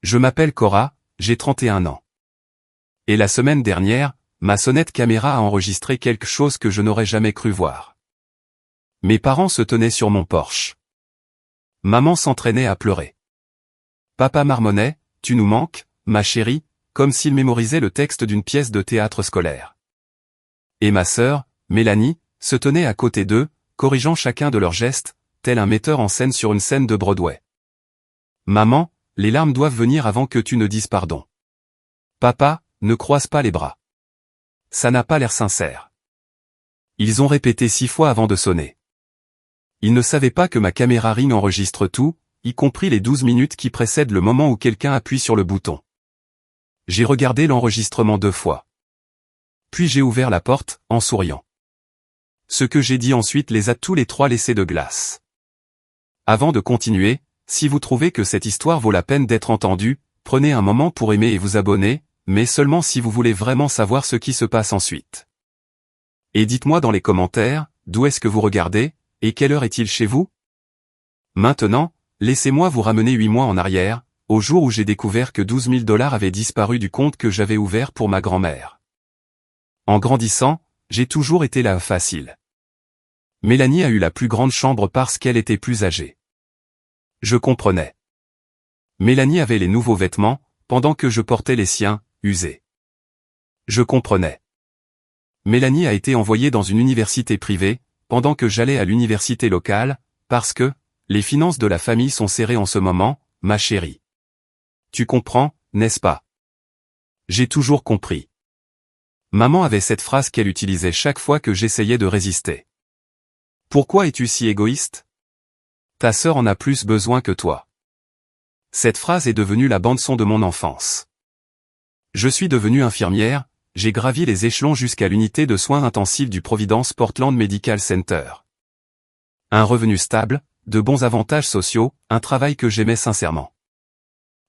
Je m'appelle Cora, j'ai 31 ans. Et la semaine dernière, ma sonnette caméra a enregistré quelque chose que je n'aurais jamais cru voir. Mes parents se tenaient sur mon porche. Maman s'entraînait à pleurer. Papa marmonnait, « Tu nous manques, ma chérie », comme s'il mémorisait le texte d'une pièce de théâtre scolaire. Et ma sœur, Mélanie, se tenait à côté d'eux, corrigeant chacun de leurs gestes, tel un metteur en scène sur une scène de Broadway. Maman, les larmes doivent venir avant que tu ne dises pardon. Papa, ne croise pas les bras. Ça n'a pas l'air sincère. Ils ont répété 6 fois avant de sonner. Ils ne savaient pas que ma caméra Ring enregistre tout, y compris les 12 minutes qui précèdent le moment où quelqu'un appuie sur le bouton. J'ai regardé l'enregistrement 2 fois. Puis j'ai ouvert la porte, en souriant. Ce que j'ai dit ensuite les a tous les 3 laissés de glace. Avant de continuer, si vous trouvez que cette histoire vaut la peine d'être entendue, prenez un moment pour aimer et vous abonner, mais seulement si vous voulez vraiment savoir ce qui se passe ensuite. Et dites-moi dans les commentaires, d'où est-ce que vous regardez, et quelle heure est-il chez vous? Maintenant, laissez-moi vous ramener 8 mois en arrière, au jour où j'ai découvert que 12 000 $ avaient disparu du compte que j'avais ouvert pour ma grand-mère. En grandissant, j'ai toujours été la facile. Mélanie a eu la plus grande chambre parce qu'elle était plus âgée. Je comprenais. Mélanie avait les nouveaux vêtements, pendant que je portais les siens, usés. Je comprenais. Mélanie a été envoyée dans une université privée, pendant que j'allais à l'université locale, parce que, les finances de la famille sont serrées en ce moment, ma chérie. Tu comprends, n'est-ce pas? J'ai toujours compris. Maman avait cette phrase qu'elle utilisait chaque fois que j'essayais de résister. Pourquoi es-tu si égoïste? Ta sœur en a plus besoin que toi. Cette phrase est devenue la bande-son de mon enfance. Je suis devenue infirmière, j'ai gravi les échelons jusqu'à l'unité de soins intensifs du Providence Portland Medical Center. Un revenu stable, de bons avantages sociaux, un travail que j'aimais sincèrement.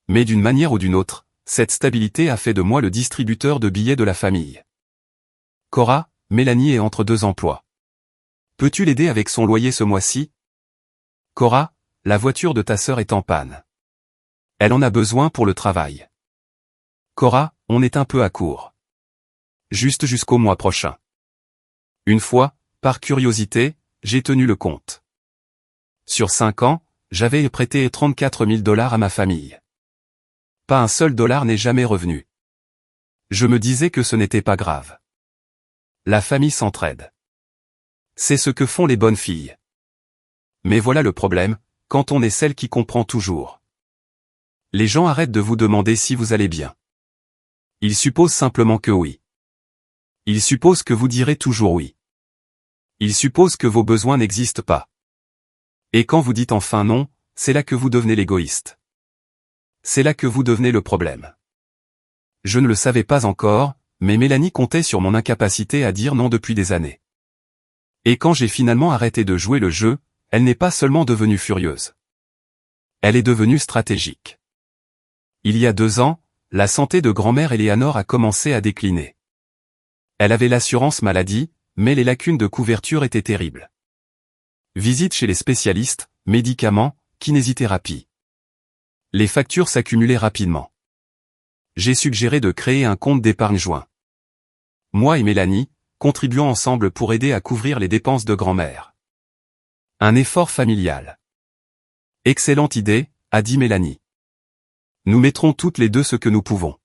Mais d'une manière ou d'une autre, cette stabilité a fait de moi le distributeur de billets de la famille. Cora, Mélanie est entre 2 emplois. Peux-tu l'aider avec son loyer ce mois-ci? Cora, la voiture de ta sœur est en panne. Elle en a besoin pour le travail. Cora, on est un peu à court. Juste jusqu'au mois prochain. Une fois, par curiosité, j'ai tenu le compte. Sur 5 ans, j'avais prêté 34 000 $ à ma famille. Pas un seul dollar n'est jamais revenu. Je me disais que ce n'était pas grave. La famille s'entraide. C'est ce que font les bonnes filles. Mais voilà le problème, quand on est celle qui comprend toujours. Les gens arrêtent de vous demander si vous allez bien. Ils supposent simplement que oui. Ils supposent que vous direz toujours oui. Ils supposent que vos besoins n'existent pas. Et quand vous dites enfin non, c'est là que vous devenez l'égoïste. C'est là que vous devenez le problème. Je ne le savais pas encore, mais Mélanie comptait sur mon incapacité à dire non depuis des années. Et quand j'ai finalement arrêté de jouer le jeu, elle n'est pas seulement devenue furieuse. Elle est devenue stratégique. Il y a 2 ans, la santé de grand-mère Eleanor a commencé à décliner. Elle avait l'assurance maladie, mais les lacunes de couverture étaient terribles. Visite chez les spécialistes, médicaments, kinésithérapie. Les factures s'accumulaient rapidement. J'ai suggéré de créer un compte d'épargne joint. Moi et Mélanie, contribuons ensemble pour aider à couvrir les dépenses de grand-mère. Un effort familial. Excellente idée, a dit Mélanie. Nous mettrons toutes les 2 ce que nous pouvons.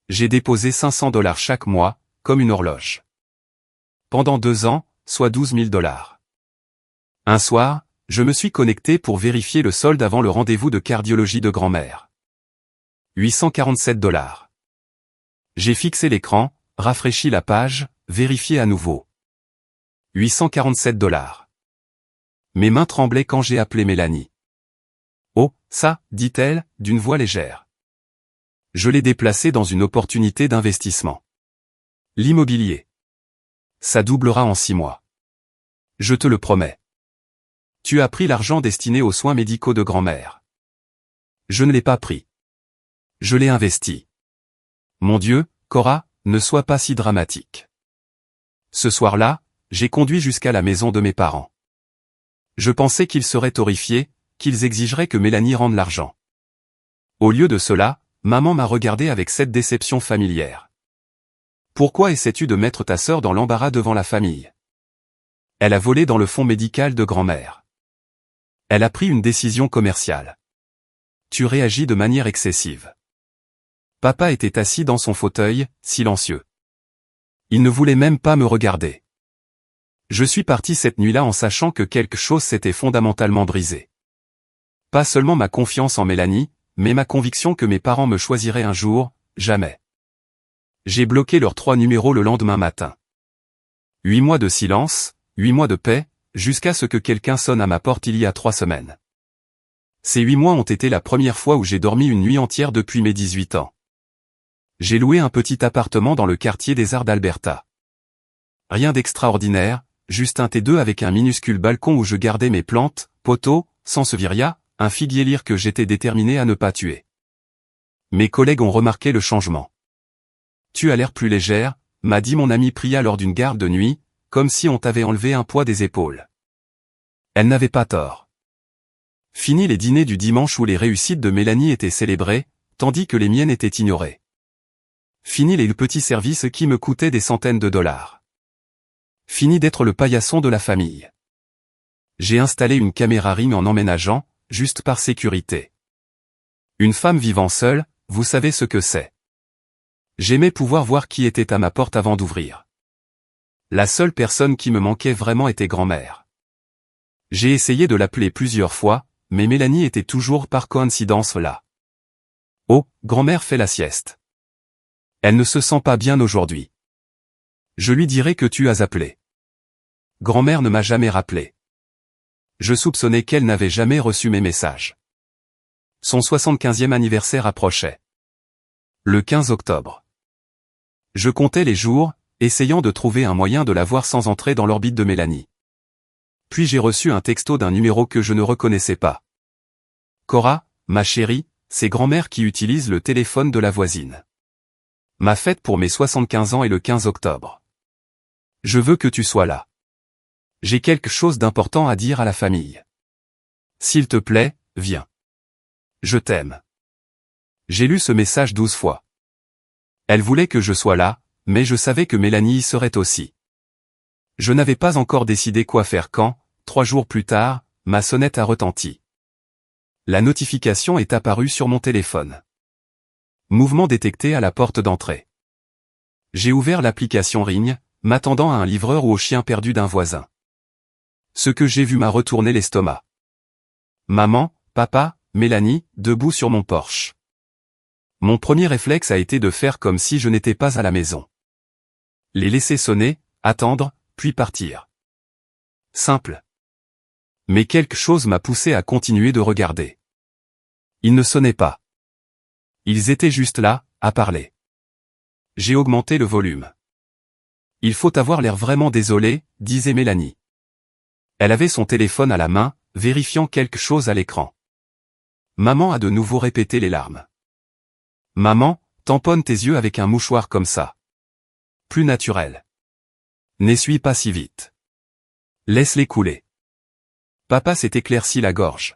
J'ai déposé 500 $ chaque mois, comme une horloge. Pendant 2 ans, soit 12 000 $. Un soir, je me suis connecté pour vérifier le solde avant le rendez-vous de cardiologie de grand-mère. 847 $. J'ai fixé l'écran, rafraîchi la page, vérifié à nouveau. 847 $. Mes mains tremblaient quand j'ai appelé Mélanie. Oh, ça, dit-elle, d'une voix légère. Je l'ai déplacé dans une opportunité d'investissement. L'immobilier. Ça doublera en 6 mois. Je te le promets. Tu as pris l'argent destiné aux soins médicaux de grand-mère. Je ne l'ai pas pris. Je l'ai investi. Mon Dieu, Cora, ne sois pas si dramatique. Ce soir-là, j'ai conduit jusqu'à la maison de mes parents. Je pensais qu'ils seraient horrifiés, qu'ils exigeraient que Mélanie rende l'argent. Au lieu de cela, maman m'a regardé avec cette déception familière. Pourquoi essaies-tu de mettre ta sœur dans l'embarras devant la famille? Elle a volé dans le fonds médical de grand-mère. Elle a pris une décision commerciale. Tu réagis de manière excessive. Papa était assis dans son fauteuil, silencieux. Il ne voulait même pas me regarder. Je suis parti cette nuit-là en sachant que quelque chose s'était fondamentalement brisé. Pas seulement ma confiance en Mélanie, mais ma conviction que mes parents me choisiraient un jour, jamais. J'ai bloqué leurs 3 numéros le lendemain matin. 8 mois de silence, 8 mois de paix, jusqu'à ce que quelqu'un sonne à ma porte il y a 3 semaines. Ces 8 mois ont été la première fois où j'ai dormi une nuit entière depuis mes 18 ans. J'ai loué un petit appartement dans le quartier des Arts d'Alberta. Rien d'extraordinaire, juste un T2 avec un minuscule balcon où je gardais mes plantes, poteaux, sansevieria, un figuier lyre que j'étais déterminé à ne pas tuer. Mes collègues ont remarqué le changement. Tu as l'air plus légère, m'a dit mon amie Priya lors d'une garde de nuit, comme si on t'avait enlevé un poids des épaules. Elle n'avait pas tort. Fini les dîners du dimanche où les réussites de Mélanie étaient célébrées, tandis que les miennes étaient ignorées. Fini les petits services qui me coûtaient des centaines de dollars. Fini d'être le paillasson de la famille. J'ai installé une caméra Ring en emménageant, juste par sécurité. Une femme vivant seule, vous savez ce que c'est. J'aimais pouvoir voir qui était à ma porte avant d'ouvrir. La seule personne qui me manquait vraiment était grand-mère. J'ai essayé de l'appeler plusieurs fois, mais Mélanie était toujours par coïncidence là. Oh, grand-mère fait la sieste. Elle ne se sent pas bien aujourd'hui. Je lui dirai que tu as appelé. Grand-mère ne m'a jamais rappelé. Je soupçonnais qu'elle n'avait jamais reçu mes messages. Son 75e anniversaire approchait. Le 15 octobre. Je comptais les jours, essayant de trouver un moyen de la voir sans entrer dans l'orbite de Mélanie. Puis j'ai reçu un texto d'un numéro que je ne reconnaissais pas. Cora, ma chérie, c'est grand-mère qui utilise le téléphone de la voisine. Ma fête pour mes 75 ans est le 15 octobre. Je veux que tu sois là. J'ai quelque chose d'important à dire à la famille. S'il te plaît, viens. Je t'aime. J'ai lu ce message 12 fois. Elle voulait que je sois là, mais je savais que Mélanie y serait aussi. Je n'avais pas encore décidé quoi faire quand, 3 jours plus tard, ma sonnette a retenti. La notification est apparue sur mon téléphone. Mouvement détecté à la porte d'entrée. J'ai ouvert l'application Ring, m'attendant à un livreur ou au chien perdu d'un voisin. Ce que j'ai vu m'a retourné l'estomac. Maman, papa, Mélanie, debout sur mon porche. Mon premier réflexe a été de faire comme si je n'étais pas à la maison. Les laisser sonner, attendre, puis partir. Simple. Mais quelque chose m'a poussé à continuer de regarder. Ils ne sonnaient pas. Ils étaient juste là, à parler. J'ai augmenté le volume. Il faut avoir l'air vraiment désolé, disait Mélanie. Elle avait son téléphone à la main, vérifiant quelque chose à l'écran. Maman a de nouveau répété les larmes. Maman, tamponne tes yeux avec un mouchoir comme ça. Plus naturel. N'essuie pas si vite. Laisse-les couler. Papa s'est éclairci la gorge.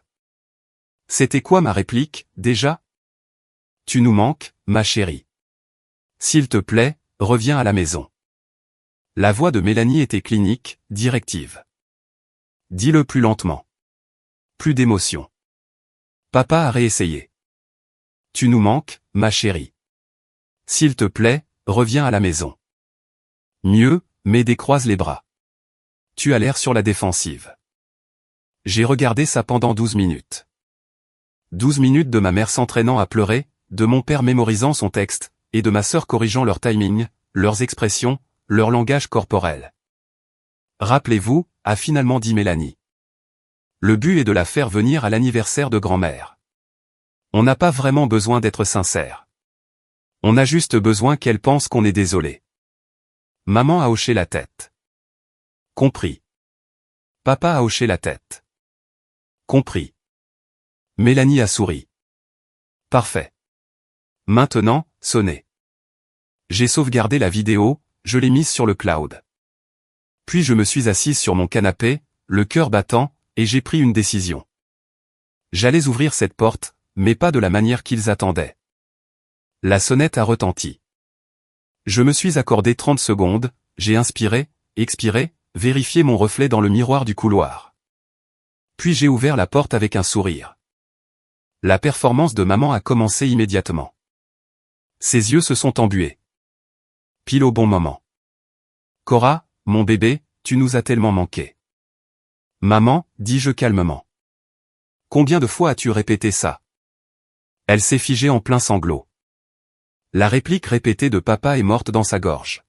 C'était quoi ma réplique, déjà? Tu nous manques, ma chérie. S'il te plaît, reviens à la maison. La voix de Mélanie était clinique, directive. Dis-le plus lentement. Plus d'émotion. Papa a réessayé. Tu nous manques, ma chérie. S'il te plaît, reviens à la maison. Mieux, mais décroise les bras. Tu as l'air sur la défensive. J'ai regardé ça pendant 12 minutes. 12 minutes de ma mère s'entraînant à pleurer, de mon père mémorisant son texte, et de ma sœur corrigeant leur timing, leurs expressions, leur langage corporel. Rappelez-vous, a finalement dit Mélanie. Le but est de la faire venir à l'anniversaire de grand-mère. On n'a pas vraiment besoin d'être sincère. On a juste besoin qu'elle pense qu'on est désolé. Maman a hoché la tête. Compris. Papa a hoché la tête. Compris. Mélanie a souri. Parfait. Maintenant, sonnez. J'ai sauvegardé la vidéo, je l'ai mise sur le cloud. Puis je me suis assise sur mon canapé, le cœur battant, et j'ai pris une décision. J'allais ouvrir cette porte, mais pas de la manière qu'ils attendaient. La sonnette a retenti. Je me suis accordé 30 secondes, j'ai inspiré, expiré, vérifié mon reflet dans le miroir du couloir. Puis j'ai ouvert la porte avec un sourire. La performance de maman a commencé immédiatement. Ses yeux se sont embués. Pile au bon moment. Cora, mon bébé, tu nous as tellement manqué. Maman, dis-je calmement. Combien de fois as-tu répété ça? Elle s'est figée en plein sanglot. La réplique répétée de papa est morte dans sa gorge.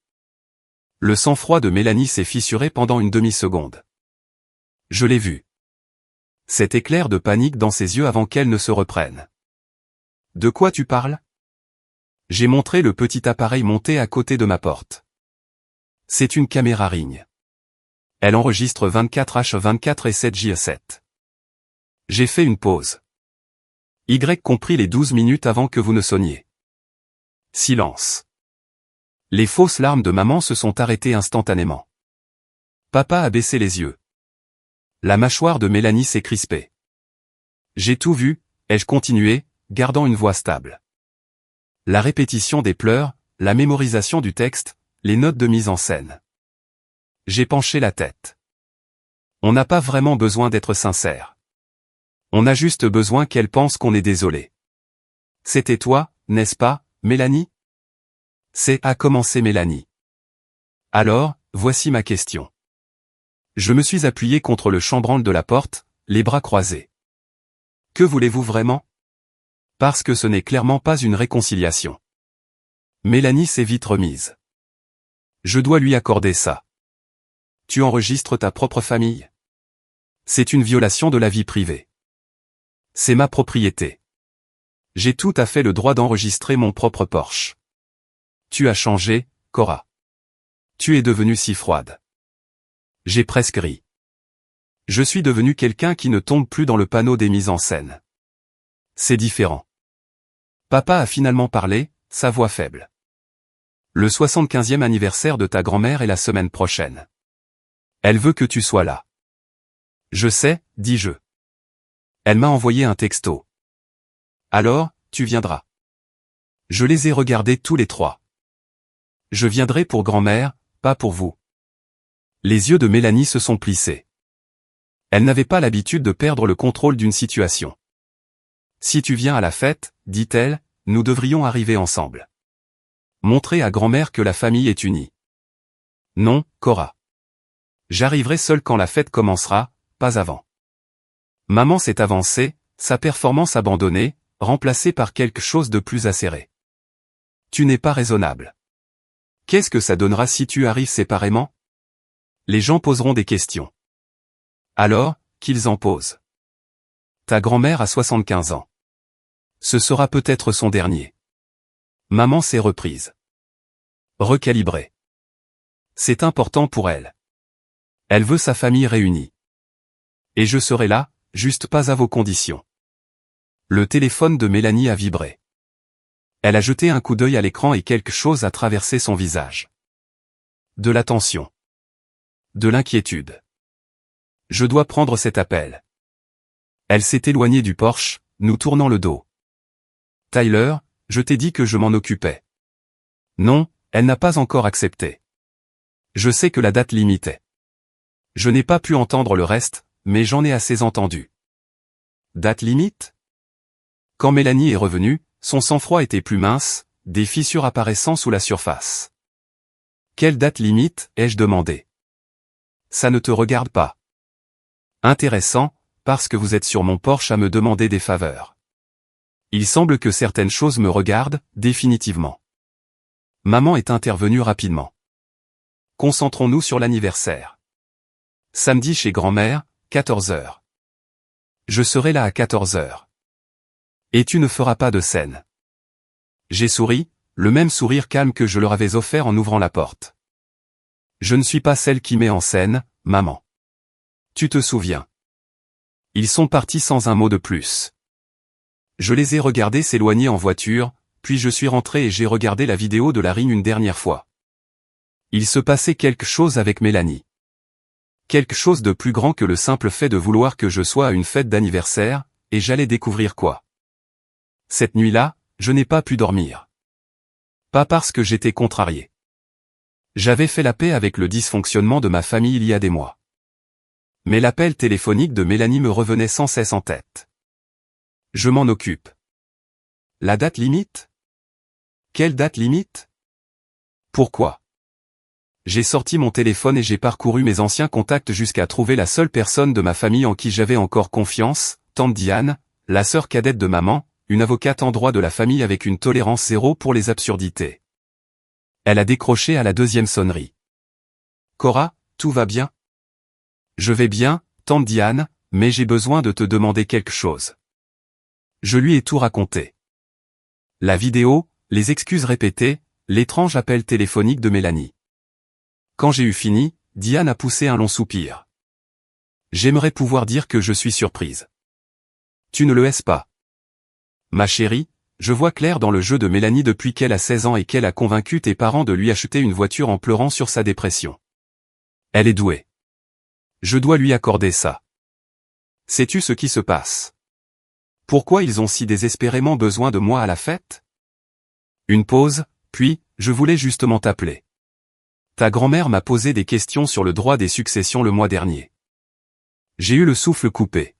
Le sang-froid de Mélanie s'est fissuré pendant une demi-seconde. Je l'ai vu. Cet éclair de panique dans ses yeux avant qu'elle ne se reprenne. De quoi tu parles? J'ai montré le petit appareil monté à côté de ma porte. C'est une caméra Ring. Elle enregistre 24h24 et 7h7. J'ai fait une pause. Y compris les 12 minutes avant que vous ne sonniez. Silence. Les fausses larmes de maman se sont arrêtées instantanément. Papa a baissé les yeux. La mâchoire de Mélanie s'est crispée. J'ai tout vu, ai-je continué, gardant une voix stable. La répétition des pleurs, la mémorisation du texte, les notes de mise en scène. J'ai penché la tête. On n'a pas vraiment besoin d'être sincère. On a juste besoin qu'elle pense qu'on est désolé. C'était toi, n'est-ce pas, Mélanie? A commencé Mélanie. Alors, voici ma question. Je me suis appuyé contre le chambranle de la porte, les bras croisés. Que voulez-vous vraiment? Parce que ce n'est clairement pas une réconciliation. Mélanie s'est vite remise. Je dois lui accorder ça. Tu enregistres ta propre famille? C'est une violation de la vie privée. C'est ma propriété. J'ai tout à fait le droit d'enregistrer mon propre Porsche. Tu as changé, Cora. Tu es devenue si froide. J'ai presque ri. Je suis devenu quelqu'un qui ne tombe plus dans le panneau des mises en scène. C'est différent. Papa a finalement parlé, sa voix faible. Le 75e anniversaire de ta grand-mère est la semaine prochaine. Elle veut que tu sois là. Je sais, dis-je. Elle m'a envoyé un texto. Alors, tu viendras. Je les ai regardés tous les trois. Je viendrai pour grand-mère, pas pour vous. Les yeux de Mélanie se sont plissés. Elle n'avait pas l'habitude de perdre le contrôle d'une situation. Si tu viens à la fête, dit-elle, nous devrions arriver ensemble. Montrer à grand-mère que la famille est unie. Non, Cora. J'arriverai seule quand la fête commencera, pas avant. Maman s'est avancée, sa performance abandonnée, remplacée par quelque chose de plus acéré. Tu n'es pas raisonnable. Qu'est-ce que ça donnera si tu arrives séparément? Les gens poseront des questions. Alors, qu'ils en posent. Ta grand-mère a 75 ans. Ce sera peut-être son dernier. Maman s'est reprise. Recalibrée. C'est important pour elle. Elle veut sa famille réunie. Et je serai là, juste pas à vos conditions. Le téléphone de Mélanie a vibré. Elle a jeté un coup d'œil à l'écran et quelque chose a traversé son visage. De la tension. De l'inquiétude. Je dois prendre cet appel. Elle s'est éloignée du Porsche, nous tournant le dos. Tyler, je t'ai dit que je m'en occupais. Non, elle n'a pas encore accepté. Je sais que la date limitait. Je n'ai pas pu entendre le reste, mais j'en ai assez entendu. Date limite? Quand Mélanie est revenue, son sang-froid était plus mince, des fissures apparaissant sous la surface. Quelle date limite, ai-je demandé. Ça ne te regarde pas. Intéressant, parce que vous êtes sur mon Porsche à me demander des faveurs. Il semble que certaines choses me regardent, définitivement. Maman est intervenue rapidement. Concentrons-nous sur l'anniversaire. Samedi chez grand-mère, 14h. Je serai là à 14h. Et tu ne feras pas de scène. J'ai souri, le même sourire calme que je leur avais offert en ouvrant la porte. Je ne suis pas celle qui met en scène, maman. Tu te souviens. Ils sont partis sans un mot de plus. Je les ai regardés s'éloigner en voiture, puis je suis rentré et j'ai regardé la vidéo de la Ring une dernière fois. Il se passait quelque chose avec Mélanie. Quelque chose de plus grand que le simple fait de vouloir que je sois à une fête d'anniversaire, et j'allais découvrir quoi. Cette nuit-là, je n'ai pas pu dormir. Pas parce que j'étais contrarié. J'avais fait la paix avec le dysfonctionnement de ma famille il y a des mois. Mais l'appel téléphonique de Mélanie me revenait sans cesse en tête. Je m'en occupe. La date limite? Quelle date limite? Pourquoi? J'ai sorti mon téléphone et j'ai parcouru mes anciens contacts jusqu'à trouver la seule personne de ma famille en qui j'avais encore confiance, tante Diane, la sœur cadette de maman, une avocate en droit de la famille avec une tolérance zéro pour les absurdités. Elle a décroché à la deuxième sonnerie. Cora, tout va bien? Je vais bien, tante Diane, mais j'ai besoin de te demander quelque chose. Je lui ai tout raconté. La vidéo, les excuses répétées, l'étrange appel téléphonique de Mélanie. Quand j'ai eu fini, Diane a poussé un long soupir. J'aimerais pouvoir dire que je suis surprise. Tu ne le es pas. Ma chérie, je vois clair dans le jeu de Mélanie depuis qu'elle a 16 ans et qu'elle a convaincu tes parents de lui acheter une voiture en pleurant sur sa dépression. Elle est douée. Je dois lui accorder ça. Sais-tu ce qui se passe? Pourquoi ils ont si désespérément besoin de moi à la fête? Une pause, puis, je voulais justement t'appeler. Ta grand-mère m'a posé des questions sur le droit des successions le mois dernier. J'ai eu le souffle coupé.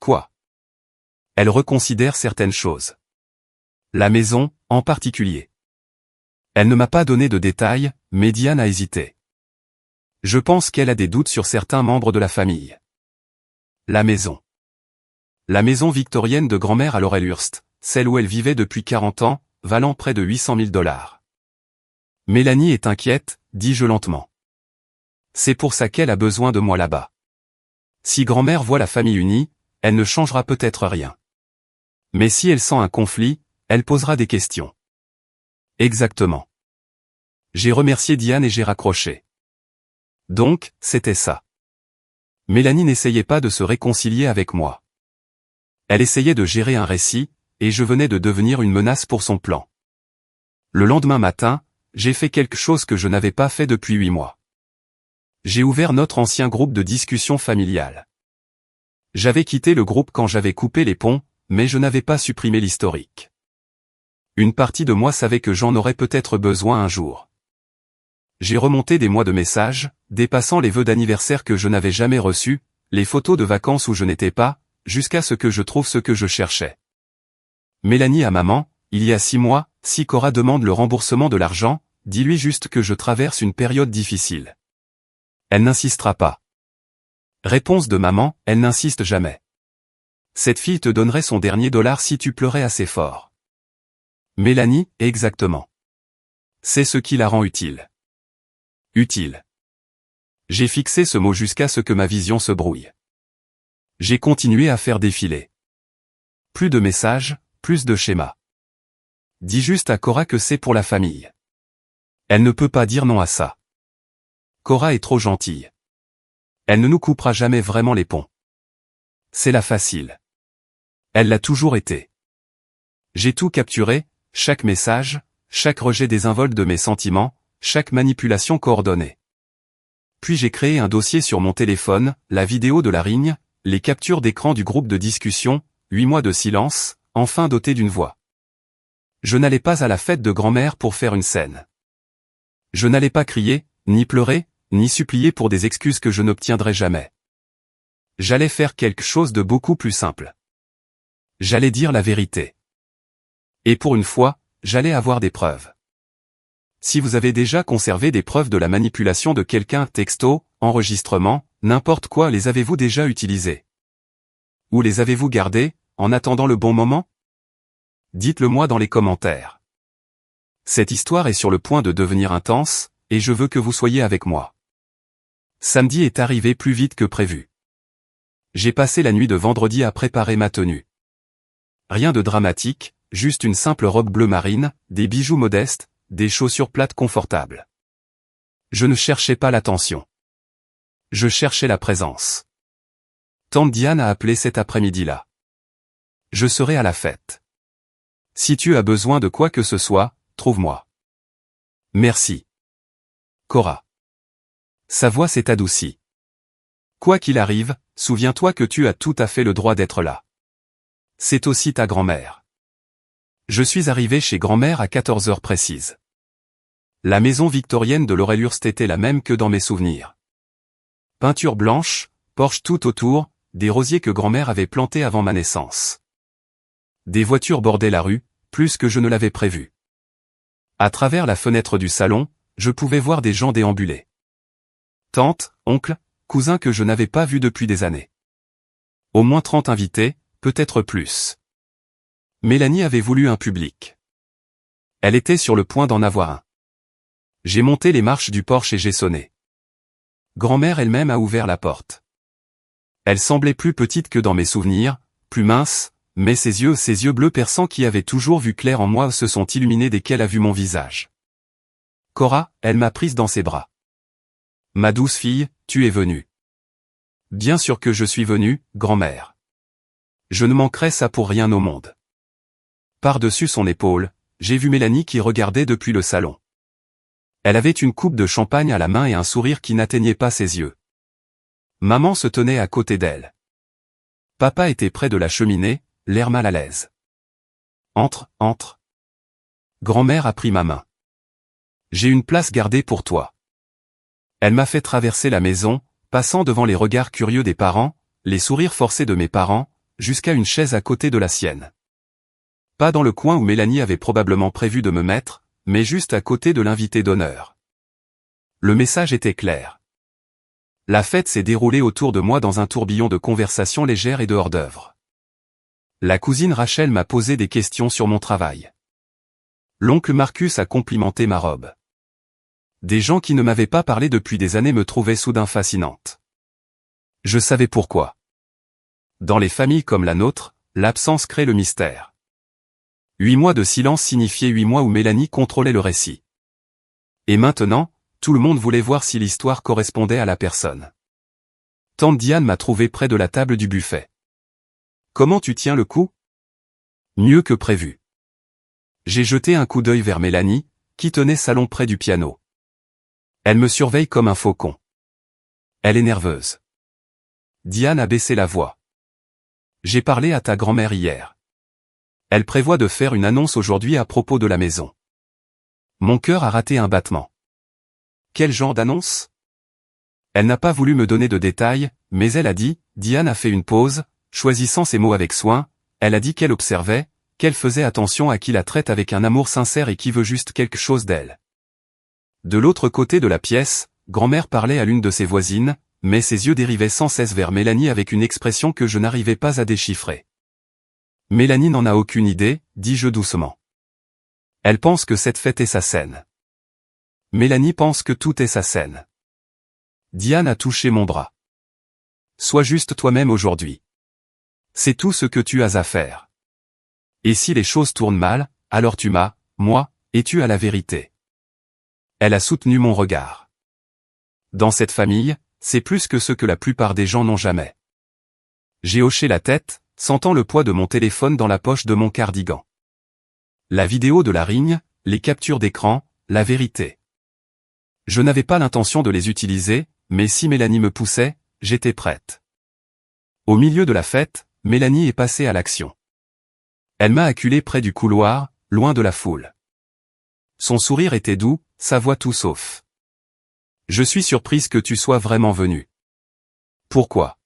Quoi? Elle reconsidère certaines choses. La maison, en particulier. Elle ne m'a pas donné de détails, mais Diane a hésité. Je pense qu'elle a des doutes sur certains membres de la famille. La maison. La maison victorienne de grand-mère à Laurelhurst, celle où elle vivait depuis 40 ans, valant près de 800 000 $. Mélanie est inquiète, dis-je lentement. C'est pour ça qu'elle a besoin de moi là-bas. Si grand-mère voit la famille unie, elle ne changera peut-être rien. Mais si elle sent un conflit, elle posera des questions. Exactement. J'ai remercié Diane et j'ai raccroché. Donc, c'était ça. Mélanie n'essayait pas de se réconcilier avec moi. Elle essayait de gérer un récit, et je venais de devenir une menace pour son plan. Le lendemain matin, j'ai fait quelque chose que je n'avais pas fait depuis 8 mois. J'ai ouvert notre ancien groupe de discussion familiale. J'avais quitté le groupe quand j'avais coupé les ponts, mais je n'avais pas supprimé l'historique. Une partie de moi savait que j'en aurais peut-être besoin un jour. J'ai remonté des mois de messages, dépassant les vœux d'anniversaire que je n'avais jamais reçus, les photos de vacances où je n'étais pas, jusqu'à ce que je trouve ce que je cherchais. Mélanie à maman, il y a 6 mois, si Cora demande le remboursement de l'argent, dis-lui juste que je traverse une période difficile. Elle n'insistera pas. Réponse de maman, elle n'insiste jamais. Cette fille te donnerait son dernier dollar si tu pleurais assez fort. Mélanie, exactement. C'est ce qui la rend utile. Utile. J'ai fixé ce mot jusqu'à ce que ma vision se brouille. J'ai continué à faire défiler. Plus de messages, plus de schémas. Dis juste à Cora que c'est pour la famille. Elle ne peut pas dire non à ça. Cora est trop gentille. Elle ne nous coupera jamais vraiment les ponts. C'est la facile. Elle l'a toujours été. J'ai tout capturé, chaque message, chaque rejet désinvolte de mes sentiments, chaque manipulation coordonnée. Puis j'ai créé un dossier sur mon téléphone, la vidéo de la rigne, les captures d'écran du groupe de discussion, 8 mois de silence, enfin doté d'une voix. Je n'allais pas à la fête de grand-mère pour faire une scène. Je n'allais pas crier, ni pleurer, ni supplier pour des excuses que je n'obtiendrais jamais. J'allais faire quelque chose de beaucoup plus simple. J'allais dire la vérité. Et pour une fois, j'allais avoir des preuves. Si vous avez déjà conservé des preuves de la manipulation de quelqu'un, texto, enregistrement, n'importe quoi, les avez-vous déjà utilisées? Ou les avez-vous gardées, en attendant le bon moment? Dites-le moi dans les commentaires. Cette histoire est sur le point de devenir intense, et je veux que vous soyez avec moi. Samedi est arrivé plus vite que prévu. J'ai passé la nuit de vendredi à préparer ma tenue. Rien de dramatique, juste une simple robe bleu marine, des bijoux modestes, des chaussures plates confortables. Je ne cherchais pas l'attention. Je cherchais la présence. Tante Diane a appelé cet après-midi-là. Je serai à la fête. Si tu as besoin de quoi que ce soit, trouve-moi. Merci. Cora. Sa voix s'est adoucie. Quoi qu'il arrive, souviens-toi que tu as tout à fait le droit d'être là. C'est aussi ta grand-mère. Je suis arrivé chez grand-mère à 14 heures précises. La maison victorienne de Laurelhurst était la même que dans mes souvenirs. Peinture blanche, porche tout autour, des rosiers que grand-mère avait plantés avant ma naissance. Des voitures bordaient la rue, plus que je ne l'avais prévu. À travers la fenêtre du salon, je pouvais voir des gens déambuler. Tante, oncle, cousins que je n'avais pas vus depuis des années. Au moins 30 invités, peut-être plus. Mélanie avait voulu un public. Elle était sur le point d'en avoir un. J'ai monté les marches du porche et j'ai sonné. Grand-mère elle-même a ouvert la porte. Elle semblait plus petite que dans mes souvenirs, plus mince, mais ses yeux bleus perçants qui avaient toujours vu clair en moi se sont illuminés dès qu'elle a vu mon visage. Cora, elle m'a prise dans ses bras. Ma douce fille, tu es venue. Bien sûr que je suis venue, grand-mère. Je ne manquerais ça pour rien au monde. Par-dessus son épaule, j'ai vu Mélanie qui regardait depuis le salon. Elle avait une coupe de champagne à la main et un sourire qui n'atteignait pas ses yeux. Maman se tenait à côté d'elle. Papa était près de la cheminée, l'air mal à l'aise. Entre, entre. Grand-mère a pris ma main. J'ai une place gardée pour toi. Elle m'a fait traverser la maison, passant devant les regards curieux des parents, les sourires forcés de mes parents, jusqu'à une chaise à côté de la sienne. Pas dans le coin où Mélanie avait probablement prévu de me mettre, mais juste à côté de l'invité d'honneur. Le message était clair. La fête s'est déroulée autour de moi dans un tourbillon de conversations légères et de hors-d'œuvre. La cousine Rachel m'a posé des questions sur mon travail. L'oncle Marcus a complimenté ma robe. Des gens qui ne m'avaient pas parlé depuis des années me trouvaient soudain fascinante. Je savais pourquoi. Dans les familles comme la nôtre, l'absence crée le mystère. 8 mois de silence signifiaient 8 mois où Mélanie contrôlait le récit. Et maintenant, tout le monde voulait voir si l'histoire correspondait à la personne. Tante Diane m'a trouvé près de la table du buffet. Comment tu tiens le coup? Mieux que prévu. J'ai jeté un coup d'œil vers Mélanie, qui tenait salon près du piano. Elle me surveille comme un faucon. Elle est nerveuse. Diane a baissé la voix. J'ai parlé à ta grand-mère hier. Elle prévoit de faire une annonce aujourd'hui à propos de la maison. Mon cœur a raté un battement. Quel genre d'annonce? Elle n'a pas voulu me donner de détails, mais elle a dit, Diane a fait une pause, choisissant ses mots avec soin, elle a dit qu'elle observait, qu'elle faisait attention à qui la traite avec un amour sincère et qui veut juste quelque chose d'elle. De l'autre côté de la pièce, grand-mère parlait à l'une de ses voisines, mais ses yeux dérivaient sans cesse vers Mélanie avec une expression que je n'arrivais pas à déchiffrer. Mélanie n'en a aucune idée, dis-je doucement. Elle pense que cette fête est sa scène. Mélanie pense que tout est sa scène. Diane a touché mon bras. Sois juste toi-même aujourd'hui. C'est tout ce que tu as à faire. Et si les choses tournent mal, alors tu m'as, moi, et tu as la vérité. Elle a soutenu mon regard. Dans cette famille, c'est plus que ce que la plupart des gens n'ont jamais. J'ai hoché la tête, sentant le poids de mon téléphone dans la poche de mon cardigan. La vidéo de la rigne, les captures d'écran, la vérité. Je n'avais pas l'intention de les utiliser, mais si Mélanie me poussait, j'étais prête. Au milieu de la fête, Mélanie est passée à l'action. Elle m'a acculé près du couloir, loin de la foule. Son sourire était doux, sa voix tout sauf. Je suis surprise que tu sois vraiment venue. Pourquoi?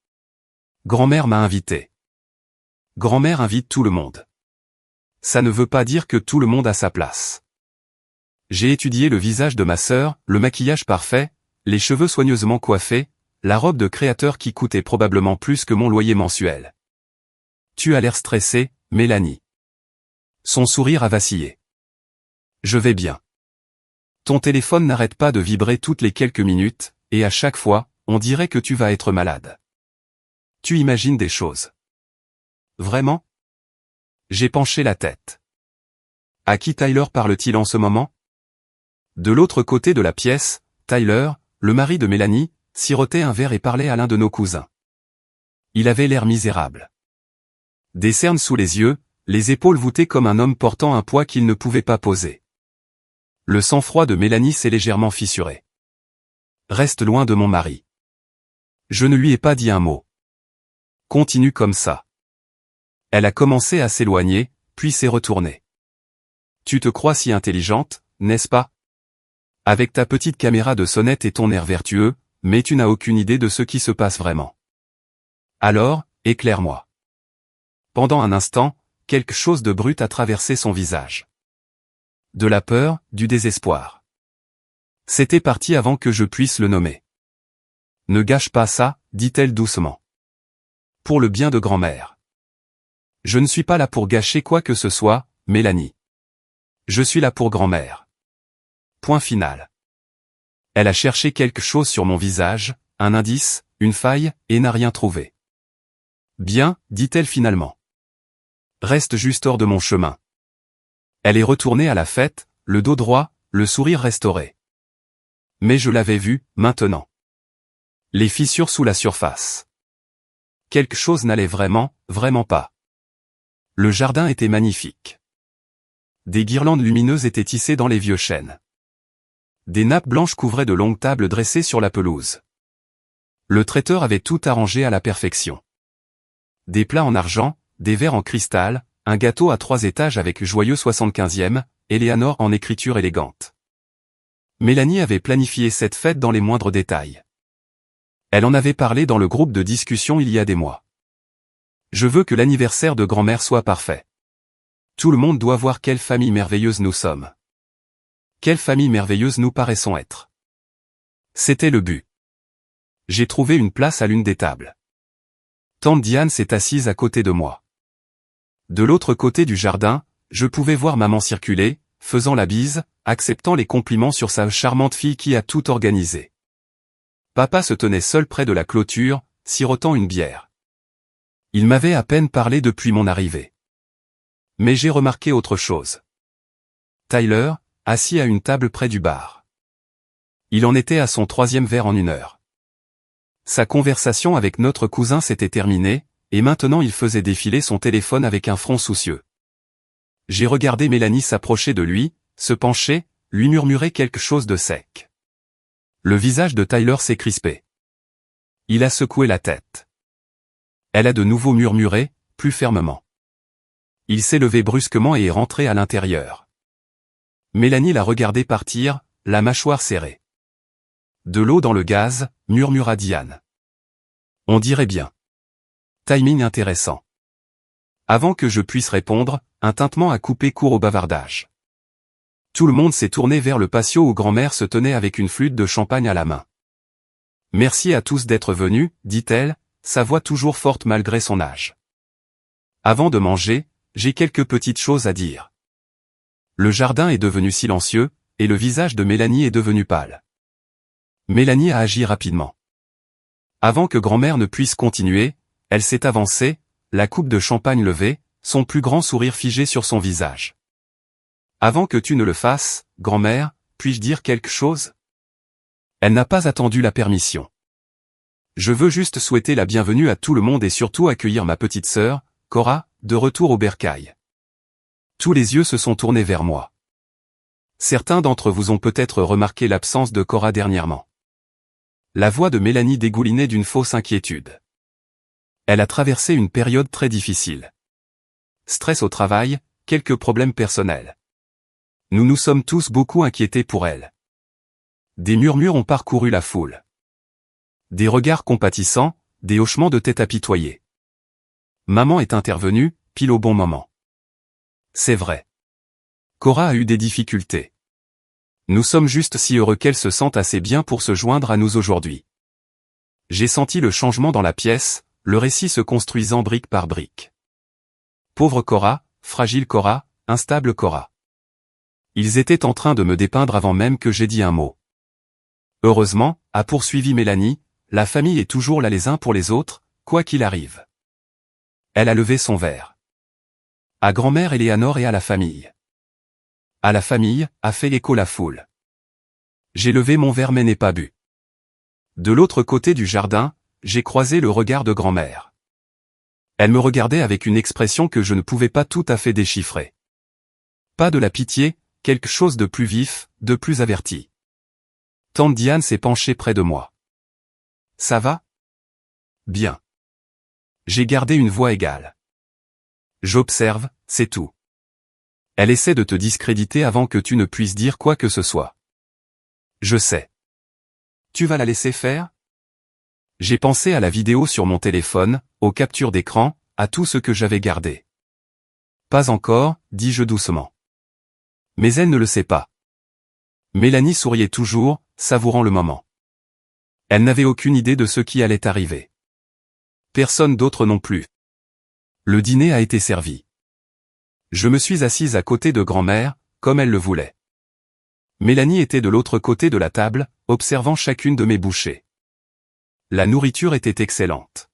Grand-mère m'a invité. Grand-mère invite tout le monde. Ça ne veut pas dire que tout le monde a sa place. J'ai étudié le visage de ma sœur, le maquillage parfait, les cheveux soigneusement coiffés, la robe de créateur qui coûtait probablement plus que mon loyer mensuel. Tu as l'air stressée, Mélanie. Son sourire a vacillé. Je vais bien. Ton téléphone n'arrête pas de vibrer toutes les quelques minutes, et à chaque fois, on dirait que tu vas être malade. Tu imagines des choses. Vraiment? J'ai penché la tête. À qui Tyler parle-t-il en ce moment? De l'autre côté de la pièce, Tyler, le mari de Mélanie, sirotait un verre et parlait à l'un de nos cousins. Il avait l'air misérable. Des cernes sous les yeux, les épaules voûtées comme un homme portant un poids qu'il ne pouvait pas poser. Le sang-froid de Mélanie s'est légèrement fissuré. Reste loin de mon mari. Je ne lui ai pas dit un mot. Continue comme ça. Elle a commencé à s'éloigner, puis s'est retournée. Tu te crois si intelligente, n'est-ce pas? Avec ta petite caméra de sonnette et ton air vertueux, mais tu n'as aucune idée de ce qui se passe vraiment. Alors, éclaire-moi. Pendant un instant, quelque chose de brut a traversé son visage. De la peur, du désespoir. C'était parti avant que je puisse le nommer. Ne gâche pas ça, dit-elle doucement. Pour le bien de grand-mère. Je ne suis pas là pour gâcher quoi que ce soit, Mélanie. Je suis là pour grand-mère. Point final. Elle a cherché quelque chose sur mon visage, un indice, une faille, et n'a rien trouvé. Bien, dit-elle finalement. Reste juste hors de mon chemin. Elle est retournée à la fête, le dos droit, le sourire restauré. Mais je l'avais vue, maintenant. Les fissures sous la surface. Quelque chose n'allait vraiment, vraiment pas. Le jardin était magnifique. Des guirlandes lumineuses étaient tissées dans les vieux chênes. Des nappes blanches couvraient de longues tables dressées sur la pelouse. Le traiteur avait tout arrangé à la perfection. Des plats en argent, des verres en cristal, un gâteau à 3 étages avec joyeux 75e, Éléanore en écriture élégante. Mélanie avait planifié cette fête dans les moindres détails. Elle en avait parlé dans le groupe de discussion il y a des mois. Je veux que l'anniversaire de grand-mère soit parfait. Tout le monde doit voir quelle famille merveilleuse nous sommes. Quelle famille merveilleuse nous paraissons être. C'était le but. J'ai trouvé une place à l'une des tables. Tante Diane s'est assise à côté de moi. De l'autre côté du jardin, je pouvais voir maman circuler, faisant la bise, acceptant les compliments sur sa charmante fille qui a tout organisé. Papa se tenait seul près de la clôture, sirotant une bière. Il m'avait à peine parlé depuis mon arrivée. Mais j'ai remarqué autre chose. Tyler, assis à une table près du bar. Il en était à son 3e verre en 1 heure. Sa conversation avec notre cousin s'était terminée, et maintenant il faisait défiler son téléphone avec un front soucieux. J'ai regardé Mélanie s'approcher de lui, se pencher, lui murmurer quelque chose de sec. Le visage de Tyler s'est crispé. Il a secoué la tête. Elle a de nouveau murmuré, plus fermement. Il s'est levé brusquement et est rentré à l'intérieur. Mélanie l'a regardé partir, la mâchoire serrée. De l'eau dans le gaz, murmura Diane. On dirait bien. Timing intéressant. Avant que je puisse répondre, un tintement a coupé court au bavardage. Tout le monde s'est tourné vers le patio où grand-mère se tenait avec une flûte de champagne à la main. Merci à tous d'être venus, dit-elle, sa voix toujours forte malgré son âge. Avant de manger, j'ai quelques petites choses à dire. Le jardin est devenu silencieux, et le visage de Mélanie est devenu pâle. Mélanie a agi rapidement. Avant que grand-mère ne puisse continuer, elle s'est avancée, la coupe de champagne levée, son plus grand sourire figé sur son visage. Avant que tu ne le fasses, grand-mère, puis-je dire quelque chose? Elle n'a pas attendu la permission. Je veux juste souhaiter la bienvenue à tout le monde et surtout accueillir ma petite sœur, Cora, de retour au bercail. Tous les yeux se sont tournés vers moi. Certains d'entre vous ont peut-être remarqué l'absence de Cora dernièrement. La voix de Mélanie dégoulinait d'une fausse inquiétude. Elle a traversé une période très difficile. Stress au travail, quelques problèmes personnels. Nous nous sommes tous beaucoup inquiétés pour elle. Des murmures ont parcouru la foule. Des regards compatissants, des hochements de tête apitoyés. Maman est intervenue, pile au bon moment. C'est vrai. Cora a eu des difficultés. Nous sommes juste si heureux qu'elle se sente assez bien pour se joindre à nous aujourd'hui. J'ai senti le changement dans la pièce, le récit se construisant brique par brique. Pauvre Cora, fragile Cora, instable Cora. Ils étaient en train de me dépeindre avant même que j'aie dit un mot. Heureusement, a poursuivi Mélanie, la famille est toujours là les uns pour les autres, quoi qu'il arrive. Elle a levé son verre. À grand-mère Éléanore et à la famille. À la famille, a fait écho la foule. J'ai levé mon verre mais n'ai pas bu. De l'autre côté du jardin, j'ai croisé le regard de grand-mère. Elle me regardait avec une expression que je ne pouvais pas tout à fait déchiffrer. Pas de la pitié, quelque chose de plus vif, de plus averti. Tante Diane s'est penchée près de moi. Ça va? Bien. J'ai gardé une voix égale. J'observe, c'est tout. Elle essaie de te discréditer avant que tu ne puisses dire quoi que ce soit. Je sais. Tu vas la laisser faire? J'ai pensé à la vidéo sur mon téléphone, aux captures d'écran, à tout ce que j'avais gardé. Pas encore, dis-je doucement. Mais elle ne le sait pas. Mélanie souriait toujours, savourant le moment. Elle n'avait aucune idée de ce qui allait arriver. Personne d'autre non plus. Le dîner a été servi. Je me suis assise à côté de grand-mère, comme elle le voulait. Mélanie était de l'autre côté de la table, observant chacune de mes bouchées. La nourriture était excellente.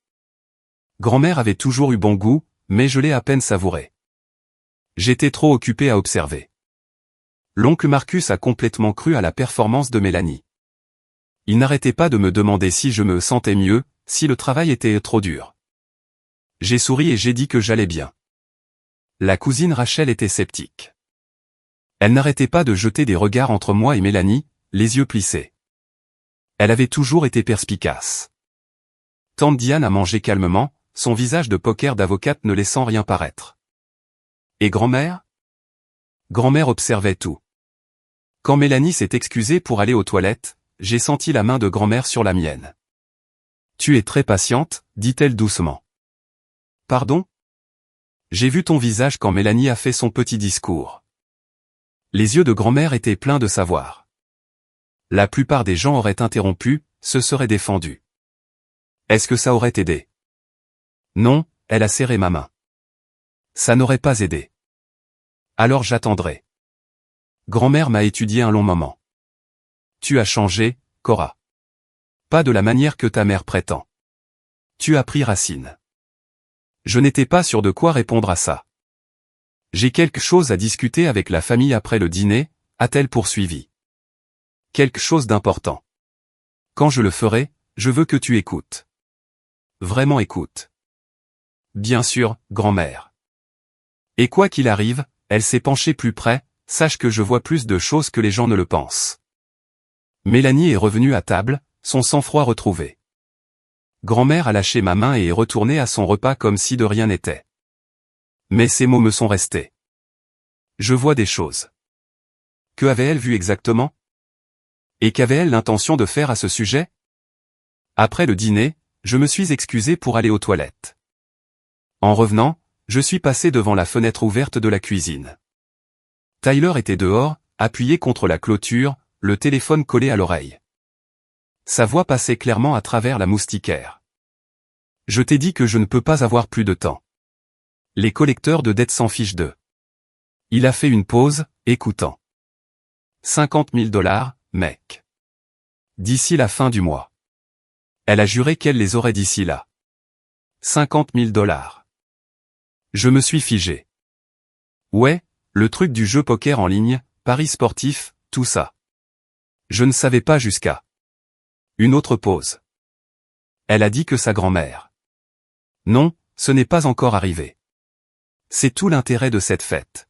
Grand-mère avait toujours eu bon goût, mais je l'ai à peine savourée. J'étais trop occupé à observer. L'oncle Marcus a complètement cru à la performance de Mélanie. Il n'arrêtait pas de me demander si je me sentais mieux, si le travail était trop dur. J'ai souri et j'ai dit que j'allais bien. La cousine Rachel était sceptique. Elle n'arrêtait pas de jeter des regards entre moi et Mélanie, les yeux plissés. Elle avait toujours été perspicace. Tante Diane a mangé calmement, son visage de poker d'avocate ne laissant rien paraître. Et grand-mère? Grand-mère observait tout. Quand Mélanie s'est excusée pour aller aux toilettes, j'ai senti la main de grand-mère sur la mienne. Tu es très patiente, dit-elle doucement. Pardon? J'ai vu ton visage quand Mélanie a fait son petit discours. Les yeux de grand-mère étaient pleins de savoir. La plupart des gens auraient interrompu, se seraient défendus. Est-ce que ça aurait aidé? Non, elle a serré ma main. Ça n'aurait pas aidé. Alors j'attendrai. Grand-mère m'a étudié un long moment. Tu as changé, Cora. Pas de la manière que ta mère prétend. Tu as pris racine. Je n'étais pas sûr de quoi répondre à ça. J'ai quelque chose à discuter avec la famille après le dîner, a-t-elle poursuivi. Quelque chose d'important. Quand je le ferai, je veux que tu écoutes. Vraiment écoute. Bien sûr, grand-mère. Et quoi qu'il arrive, elle s'est penchée plus près, sache que je vois plus de choses que les gens ne le pensent. Mélanie est revenue à table, son sang-froid retrouvé. Grand-mère a lâché ma main et est retournée à son repas comme si de rien n'était. Mais ces mots me sont restés. Je vois des choses. Que avait-elle vu exactement? Et qu'avait-elle l'intention de faire à ce sujet? Après le dîner, je me suis excusé pour aller aux toilettes. En revenant, je suis passé devant la fenêtre ouverte de la cuisine. Tyler était dehors, appuyé contre la clôture, le téléphone collé à l'oreille. Sa voix passait clairement à travers la moustiquaire. Je t'ai dit que je ne peux pas avoir plus de temps. Les collecteurs de dettes s'en fichent d'eux. Il a fait une pause, écoutant. 50 000 $, mec. D'ici la fin du mois. Elle a juré qu'elle les aurait d'ici là. 50 000 $. Je me suis figé. Ouais, le truc du jeu poker en ligne, paris sportif, tout ça. Je ne savais pas jusqu'à. Une autre pause. Elle a dit que sa grand-mère. Non, ce n'est pas encore arrivé. C'est tout l'intérêt de cette fête.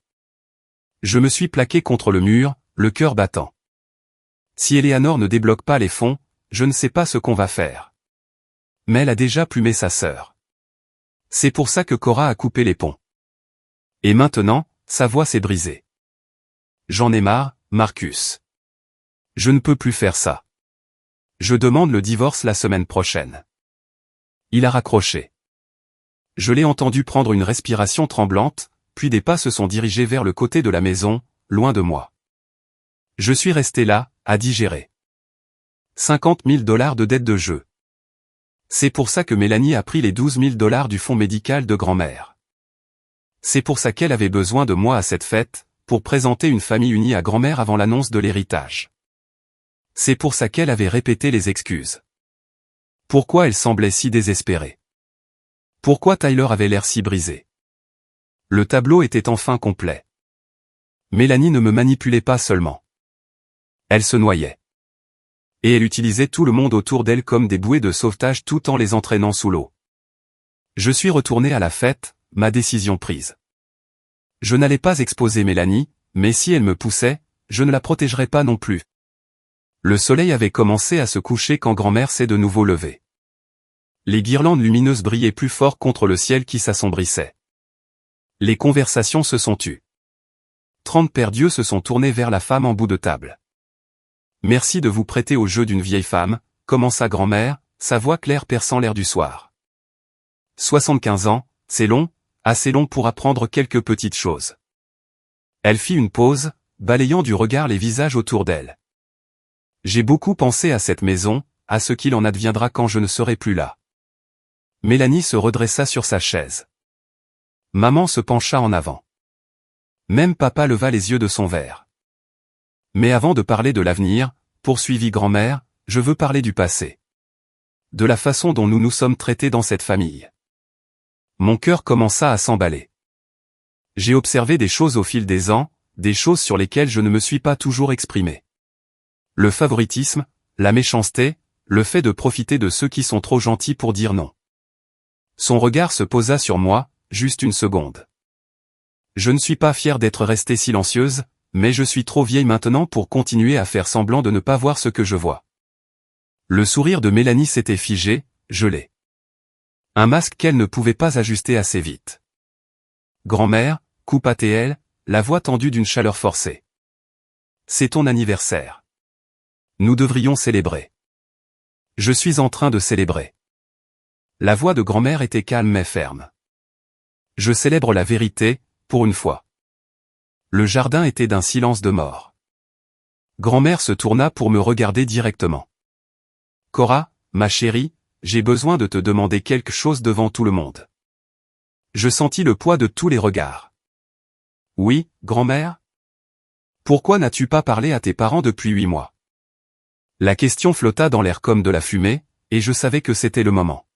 Je me suis plaqué contre le mur, le cœur battant. Si Eleanor ne débloque pas les fonds, je ne sais pas ce qu'on va faire. Mais elle a déjà plumé sa sœur. C'est pour ça que Cora a coupé les ponts. Et maintenant, sa voix s'est brisée. J'en ai marre, Marcus. Je ne peux plus faire ça. Je demande le divorce la semaine prochaine. Il a raccroché. Je l'ai entendu prendre une respiration tremblante, puis des pas se sont dirigés vers le côté de la maison, loin de moi. Je suis resté là, à digérer. 50 000 $ de dette de jeu. C'est pour ça que Mélanie a pris les 12 000 $ du fonds médical de grand-mère. C'est pour ça qu'elle avait besoin de moi à cette fête, pour présenter une famille unie à grand-mère avant l'annonce de l'héritage. C'est pour ça qu'elle avait répété les excuses. Pourquoi elle semblait si désespérée? Pourquoi Tyler avait l'air si brisé? Le tableau était enfin complet. Mélanie ne me manipulait pas seulement. Elle se noyait. Et elle utilisait tout le monde autour d'elle comme des bouées de sauvetage tout en les entraînant sous l'eau. Je suis retourné à la fête, ma décision prise. Je n'allais pas exposer Mélanie, mais si elle me poussait, je ne la protégerais pas non plus. Le soleil avait commencé à se coucher quand grand-mère s'est de nouveau levée. Les guirlandes lumineuses brillaient plus fort contre le ciel qui s'assombrissait. Les conversations se sont tues. 30 pères d'yeux se sont tournés vers la femme en bout de table. Merci de vous prêter au jeu d'une vieille femme, commença grand-mère, sa voix claire perçant l'air du soir. 75 ans, c'est long, assez long pour apprendre quelques petites choses. Elle fit une pause, balayant du regard les visages autour d'elle. J'ai beaucoup pensé à cette maison, à ce qu'il en adviendra quand je ne serai plus là. Mélanie se redressa sur sa chaise. Maman se pencha en avant. Même papa leva les yeux de son verre. Mais avant de parler de l'avenir, poursuivit grand-mère, je veux parler du passé. De la façon dont nous nous sommes traités dans cette famille. Mon cœur commença à s'emballer. J'ai observé des choses au fil des ans, des choses sur lesquelles je ne me suis pas toujours exprimé. Le favoritisme, la méchanceté, le fait de profiter de ceux qui sont trop gentils pour dire non. Son regard se posa sur moi, juste une seconde. Je ne suis pas fière d'être restée silencieuse, mais je suis trop vieille maintenant pour continuer à faire semblant de ne pas voir ce que je vois. Le sourire de Mélanie s'était figé, gelé. Un masque qu'elle ne pouvait pas ajuster assez vite. Grand-mère, coupa-t-elle, la voix tendue d'une chaleur forcée. C'est ton anniversaire. Nous devrions célébrer. Je suis en train de célébrer. La voix de grand-mère était calme mais ferme. Je célèbre la vérité, pour une fois. Le jardin était d'un silence de mort. Grand-mère se tourna pour me regarder directement. Cora, ma chérie, j'ai besoin de te demander quelque chose devant tout le monde. Je sentis le poids de tous les regards. Oui, grand-mère? Pourquoi n'as-tu pas parlé à tes parents depuis 8 mois? La question flotta dans l'air comme de la fumée, et je savais que c'était le moment.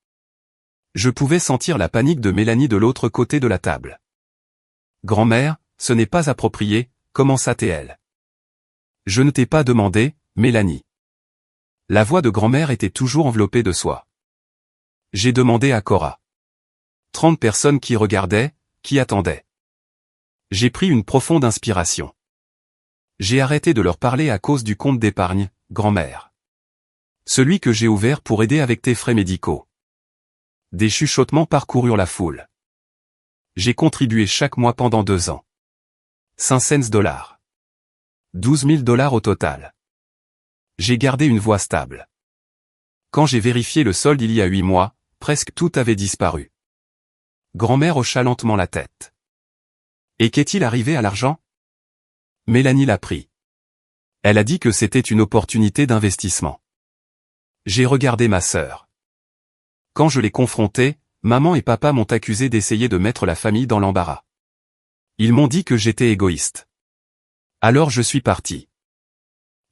Je pouvais sentir la panique de Mélanie de l'autre côté de la table. Grand-mère, ce n'est pas approprié, commença-t-elle. Je ne t'ai pas demandé, Mélanie. La voix de grand-mère était toujours enveloppée de soie. J'ai demandé à Cora. 30 personnes qui regardaient, qui attendaient. J'ai pris une profonde inspiration. J'ai arrêté de leur parler à cause du compte d'épargne, grand-mère. Celui que j'ai ouvert pour aider avec tes frais médicaux. Des chuchotements parcoururent la foule. J'ai contribué chaque mois pendant 2 ans. 5 cents $. 12 000 $ au total. J'ai gardé une voix stable. Quand j'ai vérifié le solde il y a 8 mois, presque tout avait disparu. Grand-mère hocha lentement la tête. Et qu'est-il arrivé à l'argent? Mélanie l'a pris. Elle a dit que c'était une opportunité d'investissement. J'ai regardé ma sœur. Quand je l'ai confrontée, maman et papa m'ont accusé d'essayer de mettre la famille dans l'embarras. Ils m'ont dit que j'étais égoïste. Alors je suis parti.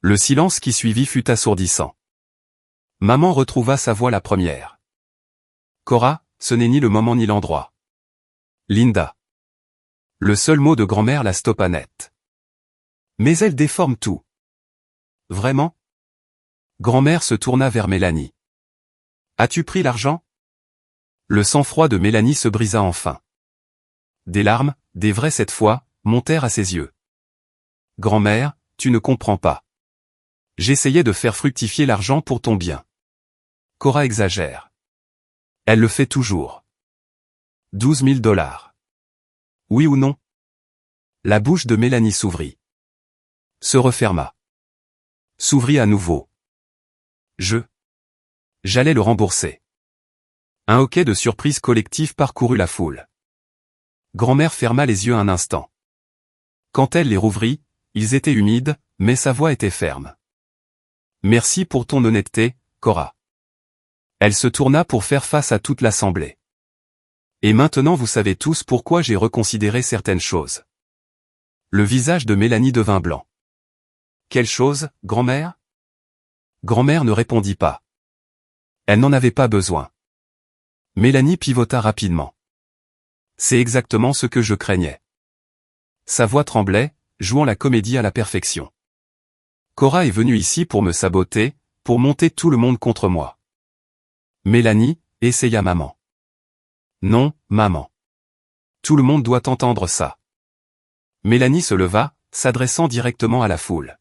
Le silence qui suivit fut assourdissant. Maman retrouva sa voix la première. Cora, ce n'est ni le moment ni l'endroit. Linda. Le seul mot de grand-mère la stoppa net. Mais elle déforme tout. Vraiment? Grand-mère se tourna vers Mélanie. As-tu pris l'argent? Le sang-froid de Mélanie se brisa enfin. Des larmes, des vraies cette fois, montèrent à ses yeux. Grand-mère, tu ne comprends pas. J'essayais de faire fructifier l'argent pour ton bien. Cora exagère. Elle le fait toujours. 12 000 $. Oui ou non? La bouche de Mélanie s'ouvrit. Se referma. S'ouvrit à nouveau. J'allais le rembourser. Un hoquet de surprise collective parcourut la foule. Grand-mère ferma les yeux un instant. Quand elle les rouvrit, ils étaient humides, mais sa voix était ferme. Merci pour ton honnêteté, Cora. Elle se tourna pour faire face à toute l'assemblée. Et maintenant vous savez tous pourquoi j'ai reconsidéré certaines choses. Le visage de Mélanie devint blanc. Quelle chose, grand-mère? Grand-mère ne répondit pas. Elle n'en avait pas besoin. Mélanie pivota rapidement. C'est exactement ce que je craignais. Sa voix tremblait, jouant la comédie à la perfection. Cora est venue ici pour me saboter, pour monter tout le monde contre moi. Mélanie, essaya maman. Non, maman. Tout le monde doit entendre ça. Mélanie se leva, s'adressant directement à la foule.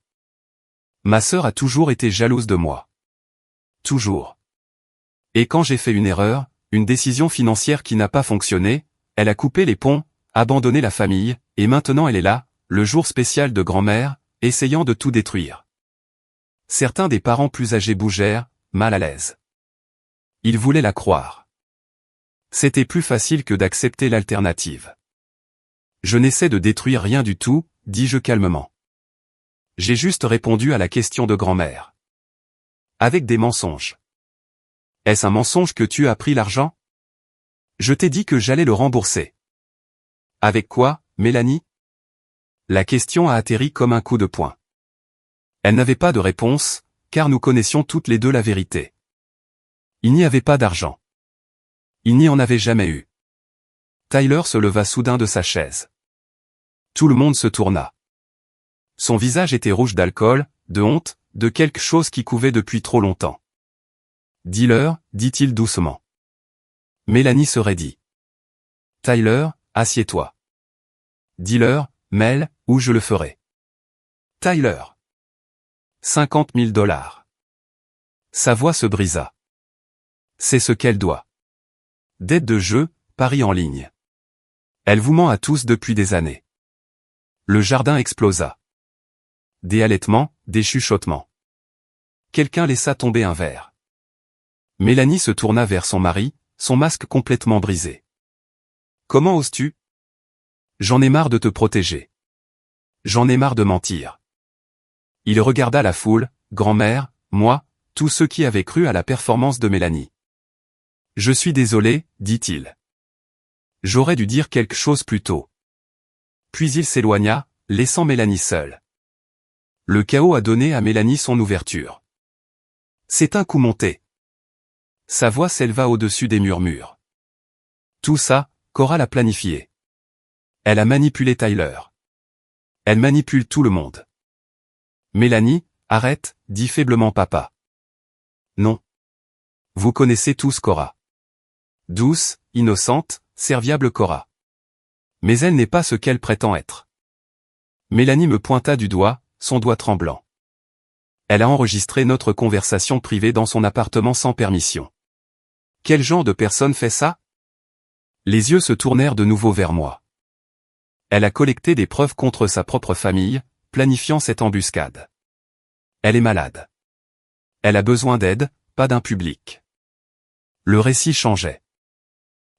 Ma sœur a toujours été jalouse de moi. Toujours. Et quand j'ai fait une erreur, une décision financière qui n'a pas fonctionné, elle a coupé les ponts, abandonné la famille, et maintenant elle est là, le jour spécial de grand-mère, essayant de tout détruire. Certains des parents plus âgés bougèrent, mal à l'aise. Ils voulaient la croire. C'était plus facile que d'accepter l'alternative. Je n'essaie de détruire rien du tout, dis-je calmement. J'ai juste répondu à la question de grand-mère. Avec des mensonges. Est-ce un mensonge que tu as pris l'argent? Je t'ai dit que j'allais le rembourser. Avec quoi, Mélanie? La question a atterri comme un coup de poing. Elle n'avait pas de réponse, car nous connaissions toutes les deux la vérité. Il n'y avait pas d'argent. Il n'y en avait jamais eu. Tyler se leva soudain de sa chaise. Tout le monde se tourna. Son visage était rouge d'alcool, de honte, de quelque chose qui couvait depuis trop longtemps. Dis-leur, dit-il doucement. Mélanie se raidit. Tyler, assieds-toi. Dis-leur, Mel, ou je le ferai. Tyler. 50 000 $. Sa voix se brisa. C'est ce qu'elle doit. Dette de jeu, pari en ligne. Elle vous ment à tous depuis des années. Le jardin explosa. Des halètements, des chuchotements. Quelqu'un laissa tomber un verre. Mélanie se tourna vers son mari, son masque complètement brisé. Comment oses-tu? J'en ai marre de te protéger. J'en ai marre de mentir. Il regarda la foule, grand-mère, moi, tous ceux qui avaient cru à la performance de Mélanie. Je suis désolé, dit-il. J'aurais dû dire quelque chose plus tôt. Puis il s'éloigna, laissant Mélanie seule. Le chaos a donné à Mélanie son ouverture. C'est un coup monté. Sa voix s'éleva au-dessus des murmures. Tout ça, Cora l'a planifié. Elle a manipulé Tyler. Elle manipule tout le monde. Mélanie, arrête, dit faiblement papa. Non. Vous connaissez tous Cora. Douce, innocente, serviable Cora. Mais elle n'est pas ce qu'elle prétend être. Mélanie me pointa du doigt, son doigt tremblant. Elle a enregistré notre conversation privée dans son appartement sans permission. Quel genre de personne fait ça? Les yeux se tournèrent de nouveau vers moi. Elle a collecté des preuves contre sa propre famille, planifiant cette embuscade. Elle est malade. Elle a besoin d'aide, pas d'un public. Le récit changeait.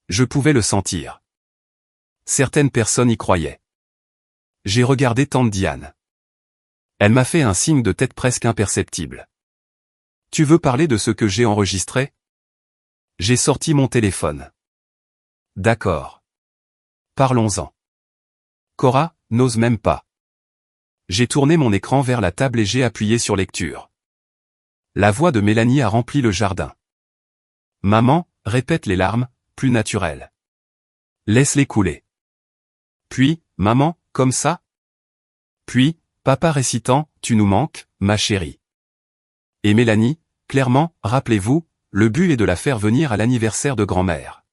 Je pouvais le sentir. Certaines personnes y croyaient. J'ai regardé tante Diane. Elle m'a fait un signe de tête presque imperceptible. Tu veux parler de ce que j'ai enregistré? J'ai sorti mon téléphone. D'accord. Parlons-en. Cora n'ose même pas. J'ai tourné mon écran vers la table et j'ai appuyé sur lecture. La voix de Mélanie a rempli le jardin. Maman, répète les larmes, plus naturelles. Laisse-les couler. Puis, maman, comme ça? Puis, papa récitant, tu nous manques, ma chérie. Et Mélanie, clairement, rappelez-vous, le but est de la faire venir à l'anniversaire de grand-mère.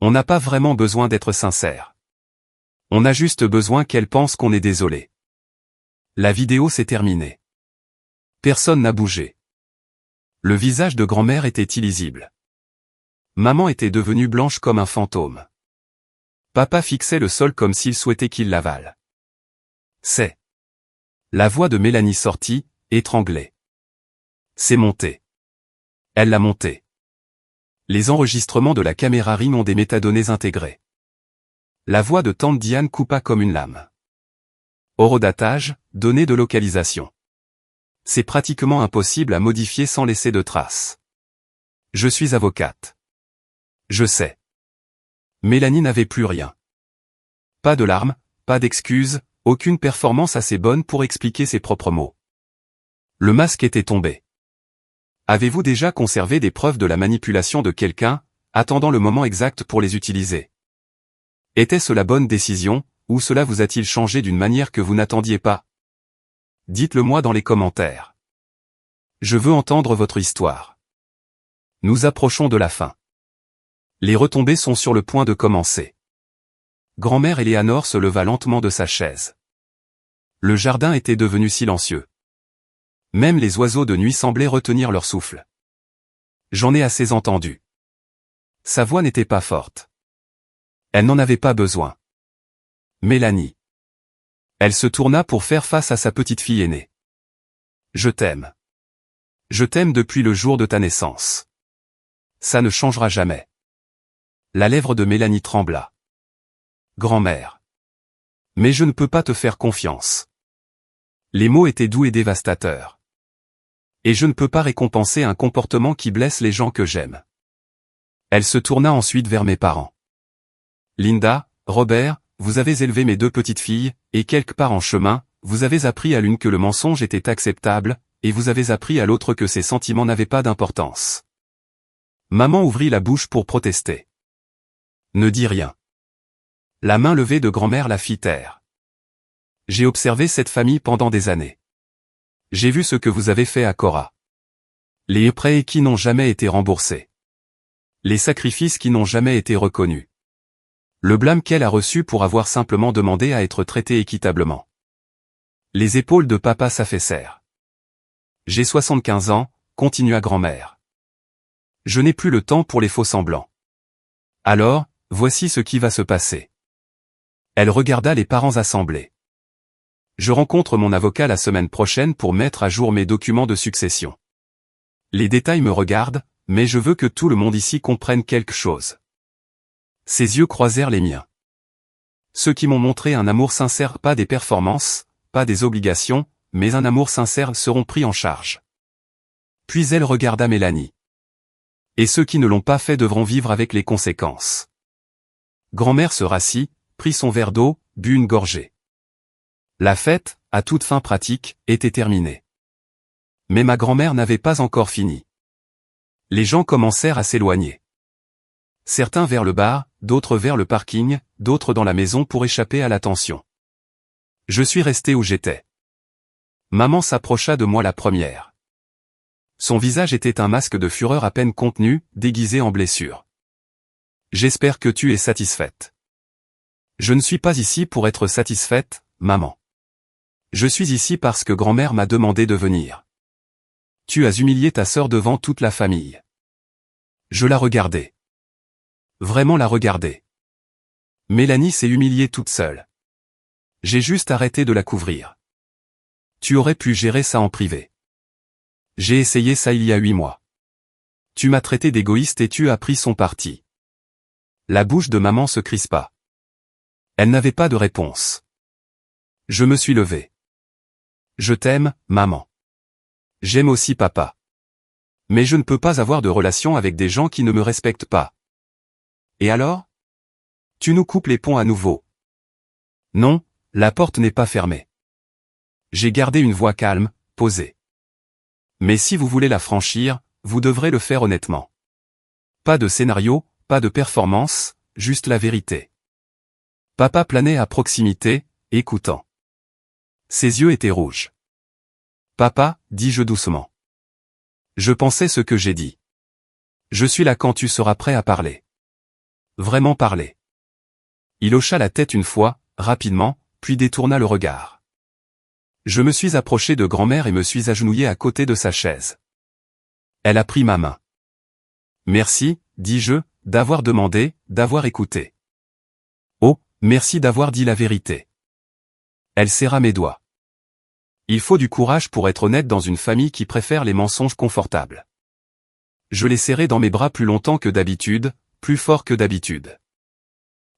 On n'a pas vraiment besoin d'être sincère. On a juste besoin qu'elle pense qu'on est désolé. La vidéo s'est terminée. Personne n'a bougé. Le visage de grand-mère était illisible. Maman était devenue blanche comme un fantôme. Papa fixait le sol comme s'il souhaitait qu'il l'avale. C'est. La voix de Mélanie sortit, étranglée. C'est monté. Elle l'a monté. Les enregistrements de la caméra Ring ont des métadonnées intégrées. La voix de tante Diane coupa comme une lame. Horodatage, données de localisation. C'est pratiquement impossible à modifier sans laisser de traces. Je suis avocate. Je sais. Mélanie n'avait plus rien. Pas de larmes, pas d'excuses, aucune performance assez bonne pour expliquer ses propres mots. Le masque était tombé. Avez-vous déjà conservé des preuves de la manipulation de quelqu'un, attendant le moment exact pour les utiliser? Était-ce la bonne décision, ou cela vous a-t-il changé d'une manière que vous n'attendiez pas? Dites-le moi dans les commentaires. Je veux entendre votre histoire. Nous approchons de la fin. Les retombées sont sur le point de commencer. Grand-mère Eleanor se leva lentement de sa chaise. Le jardin était devenu silencieux. Même les oiseaux de nuit semblaient retenir leur souffle. J'en ai assez entendu. Sa voix n'était pas forte. Elle n'en avait pas besoin. Mélanie. Elle se tourna pour faire face à sa petite fille aînée. Je t'aime. Je t'aime depuis le jour de ta naissance. Ça ne changera jamais. La lèvre de Mélanie trembla. Grand-mère. Mais je ne peux pas te faire confiance. Les mots étaient doux et dévastateurs. Et je ne peux pas récompenser un comportement qui blesse les gens que j'aime. Elle se tourna ensuite vers mes parents. Linda, Robert, vous avez élevé mes deux petites filles, et quelque part en chemin, vous avez appris à l'une que le mensonge était acceptable, et vous avez appris à l'autre que ses sentiments n'avaient pas d'importance. Maman ouvrit la bouche pour protester. Ne dis rien. La main levée de grand-mère la fit taire. J'ai observé cette famille pendant des années. J'ai vu ce que vous avez fait à Cora. Les prêts qui n'ont jamais été remboursés. Les sacrifices qui n'ont jamais été reconnus. Le blâme qu'elle a reçu pour avoir simplement demandé à être traitée équitablement. Les épaules de papa s'affaissèrent. J'ai 75 ans, continua grand-mère. Je n'ai plus le temps pour les faux-semblants. Alors, voici ce qui va se passer. Elle regarda les parents assemblés. Je rencontre mon avocat la semaine prochaine pour mettre à jour mes documents de succession. Les détails me regardent, mais je veux que tout le monde ici comprenne quelque chose. Ses yeux croisèrent les miens. Ceux qui m'ont montré un amour sincère, pas des performances, pas des obligations, mais un amour sincère seront pris en charge. Puis elle regarda Mélanie. Et ceux qui ne l'ont pas fait devront vivre avec les conséquences. Grand-mère se rassit, prit son verre d'eau, but une gorgée. La fête, à toute fin pratique, était terminée. Mais ma grand-mère n'avait pas encore fini. Les gens commencèrent à s'éloigner. Certains vers le bar, d'autres vers le parking, d'autres dans la maison pour échapper à l'attention. Je suis resté où j'étais. Maman s'approcha de moi la première. Son visage était un masque de fureur à peine contenu, déguisé en blessure. J'espère que tu es satisfaite. Je ne suis pas ici pour être satisfaite, maman. Je suis ici parce que grand-mère m'a demandé de venir. Tu as humilié ta sœur devant toute la famille. Je la regardais. Vraiment la regarder. Mélanie s'est humiliée toute seule. J'ai juste arrêté de la couvrir. Tu aurais pu gérer ça en privé. J'ai essayé ça il y a 8 mois. Tu m'as traité d'égoïste et tu as pris son parti. La bouche de maman se crispa. Elle n'avait pas de réponse. Je me suis levé. Je t'aime, maman. J'aime aussi papa. Mais je ne peux pas avoir de relation avec des gens qui ne me respectent pas. Et alors? Tu nous coupes les ponts à nouveau. Non, la porte n'est pas fermée. J'ai gardé une voix calme, posée. Mais si vous voulez la franchir, vous devrez le faire honnêtement. Pas de scénario, pas de performance, juste la vérité. Papa planait à proximité, écoutant. Ses yeux étaient rouges. Papa, dis-je doucement. Je pensais ce que j'ai dit. Je suis là quand tu seras prêt à parler. Vraiment parler. Il hocha la tête une fois, rapidement, puis détourna le regard. Je me suis approché de grand-mère et me suis agenouillé à côté de sa chaise. Elle a pris ma main. Merci, dis-je, d'avoir demandé, d'avoir écouté. Oh, merci d'avoir dit la vérité. Elle serra mes doigts. Il faut du courage pour être honnête dans une famille qui préfère les mensonges confortables. Je l'ai serré dans mes bras plus longtemps que d'habitude, plus fort que d'habitude.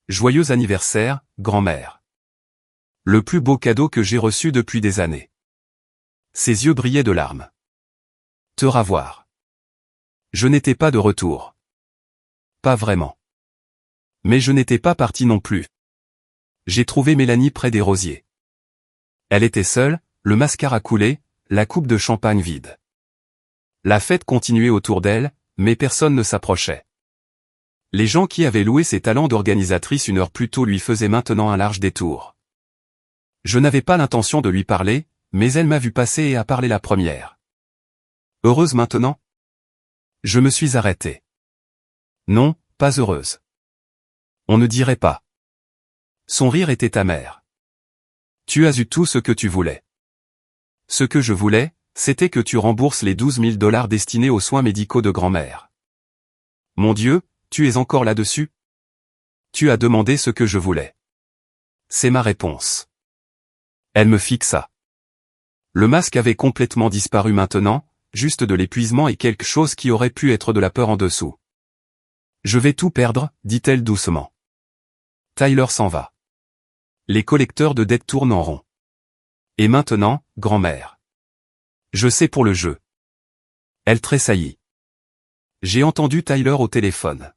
Joyeux anniversaire, grand-mère. Le plus beau cadeau que j'ai reçu depuis des années. Ses yeux brillaient de larmes. Te revoir. Je n'étais pas de retour. Pas vraiment. Mais je n'étais pas parti non plus. J'ai trouvé Mélanie près des rosiers. Elle était seule, le mascara coulé, la coupe de champagne vide. La fête continuait autour d'elle, mais personne ne s'approchait. Les gens qui avaient loué ses talents d'organisatrice une heure plus tôt lui faisaient maintenant un large détour. Je n'avais pas l'intention de lui parler, mais elle m'a vu passer et a parlé la première. Heureuse maintenant? Je me suis arrêté. Non, pas heureuse. On ne dirait pas. Son rire était amer. Tu as eu tout ce que tu voulais. Ce que je voulais, c'était que tu rembourses les 12 000 $ destinés aux soins médicaux de grand-mère. Mon Dieu, tu es encore là-dessus? Tu as demandé ce que je voulais. C'est ma réponse. Elle me fixa. Le masque avait complètement disparu maintenant, juste de l'épuisement et quelque chose qui aurait pu être de la peur en dessous. Je vais tout perdre, dit-elle doucement. Tyler s'en va. Les collecteurs de dettes tournent en rond. Et maintenant, grand-mère. Je sais pour le jeu. Elle tressaillit. J'ai entendu Tyler au téléphone.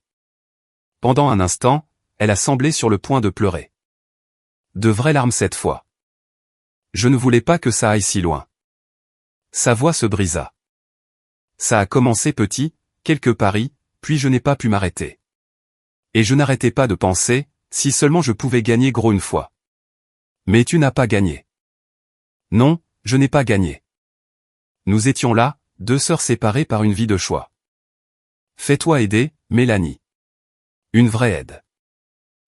Pendant un instant, elle a semblé sur le point de pleurer. De vraies larmes cette fois. Je ne voulais pas que ça aille si loin. Sa voix se brisa. Ça a commencé petit, quelques paris, puis je n'ai pas pu m'arrêter. Et je n'arrêtais pas de penser, si seulement je pouvais gagner gros une fois. Mais tu n'as pas gagné. Non, je n'ai pas gagné. Nous étions là, deux sœurs séparées par une vie de choix. Fais-toi aider, Mélanie. Une vraie aide.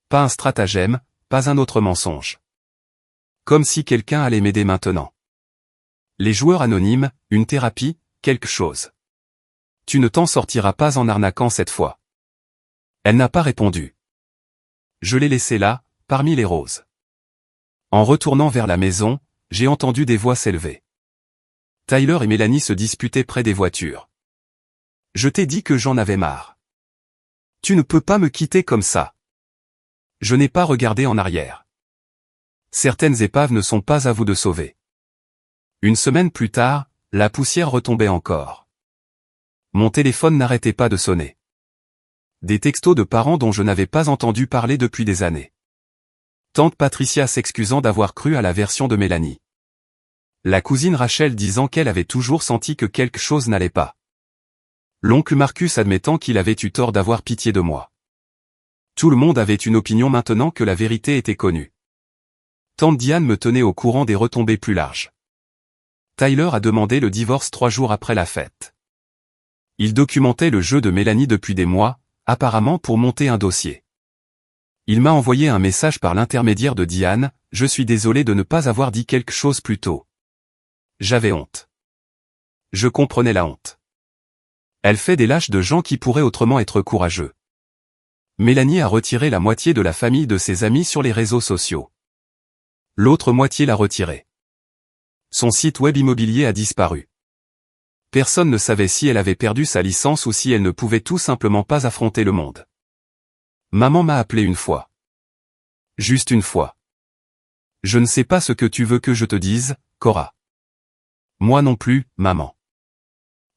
Pas un stratagème, pas un autre mensonge. Comme si quelqu'un allait m'aider maintenant. Les joueurs anonymes, une thérapie, quelque chose. Tu ne t'en sortiras pas en arnaquant cette fois. Elle n'a pas répondu. Je l'ai laissée là, parmi les roses. En retournant vers la maison, j'ai entendu des voix s'élever. Tyler et Mélanie se disputaient près des voitures. Je t'ai dit que j'en avais marre. Tu ne peux pas me quitter comme ça. Je n'ai pas regardé en arrière. Certaines épaves ne sont pas à vous de sauver. Une semaine plus tard, la poussière retombait encore. Mon téléphone n'arrêtait pas de sonner. Des textos de parents dont je n'avais pas entendu parler depuis des années. Tante Patricia s'excusant d'avoir cru à la version de Mélanie. La cousine Rachel disant qu'elle avait toujours senti que quelque chose n'allait pas. L'oncle Marcus admettant qu'il avait eu tort d'avoir pitié de moi. Tout le monde avait une opinion maintenant que la vérité était connue. Tante Diane me tenait au courant des retombées plus larges. Tyler a demandé le divorce 3 jours après la fête. Il documentait le jeu de Mélanie depuis des mois, apparemment pour monter un dossier. Il m'a envoyé un message par l'intermédiaire de Diane, je suis désolé de ne pas avoir dit quelque chose plus tôt. J'avais honte. Je comprenais la honte. Elle fait des lâches de gens qui pourraient autrement être courageux. Mélanie a retiré la moitié de la famille de ses amis sur les réseaux sociaux. L'autre moitié l'a retirée. Son site web immobilier a disparu. Personne ne savait si elle avait perdu sa licence ou si elle ne pouvait tout simplement pas affronter le monde. Maman m'a appelé une fois. Juste une fois. Je ne sais pas ce que tu veux que je te dise, Cora. Moi non plus, maman.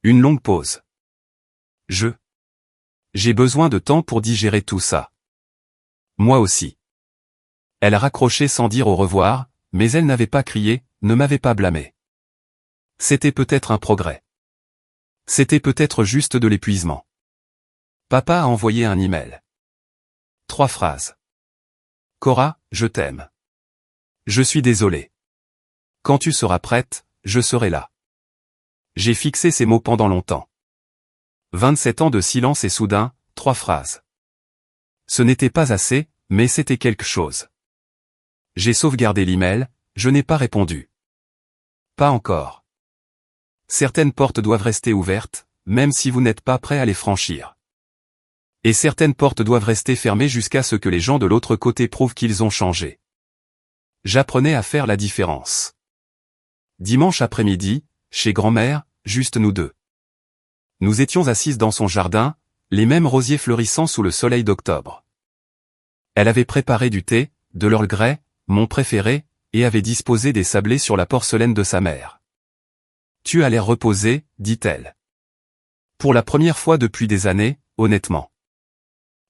Une longue pause. J'ai besoin de temps pour digérer tout ça. Moi aussi. Elle a raccroché sans dire au revoir, mais elle n'avait pas crié, ne m'avait pas blâmé. C'était peut-être un progrès. C'était peut-être juste de l'épuisement. Papa a envoyé un email. 3 phrases. Cora, je t'aime. Je suis désolé. Quand tu seras prête, je serai là. J'ai fixé ces mots pendant longtemps. 27 ans de silence et soudain, 3 phrases. Ce n'était pas assez, mais c'était quelque chose. J'ai sauvegardé l'email, je n'ai pas répondu. Pas encore. Certaines portes doivent rester ouvertes, même si vous n'êtes pas prêt à les franchir. Et certaines portes doivent rester fermées jusqu'à ce que les gens de l'autre côté prouvent qu'ils ont changé. J'apprenais à faire la différence. Dimanche après-midi, chez grand-mère, juste nous deux. Nous étions assises dans son jardin, les mêmes rosiers fleurissant sous le soleil d'octobre. Elle avait préparé du thé, de l'Earl Grey, mon préféré, et avait disposé des sablés sur la porcelaine de sa mère. Tu as l'air reposé, dit-elle. Pour la première fois depuis des années, honnêtement.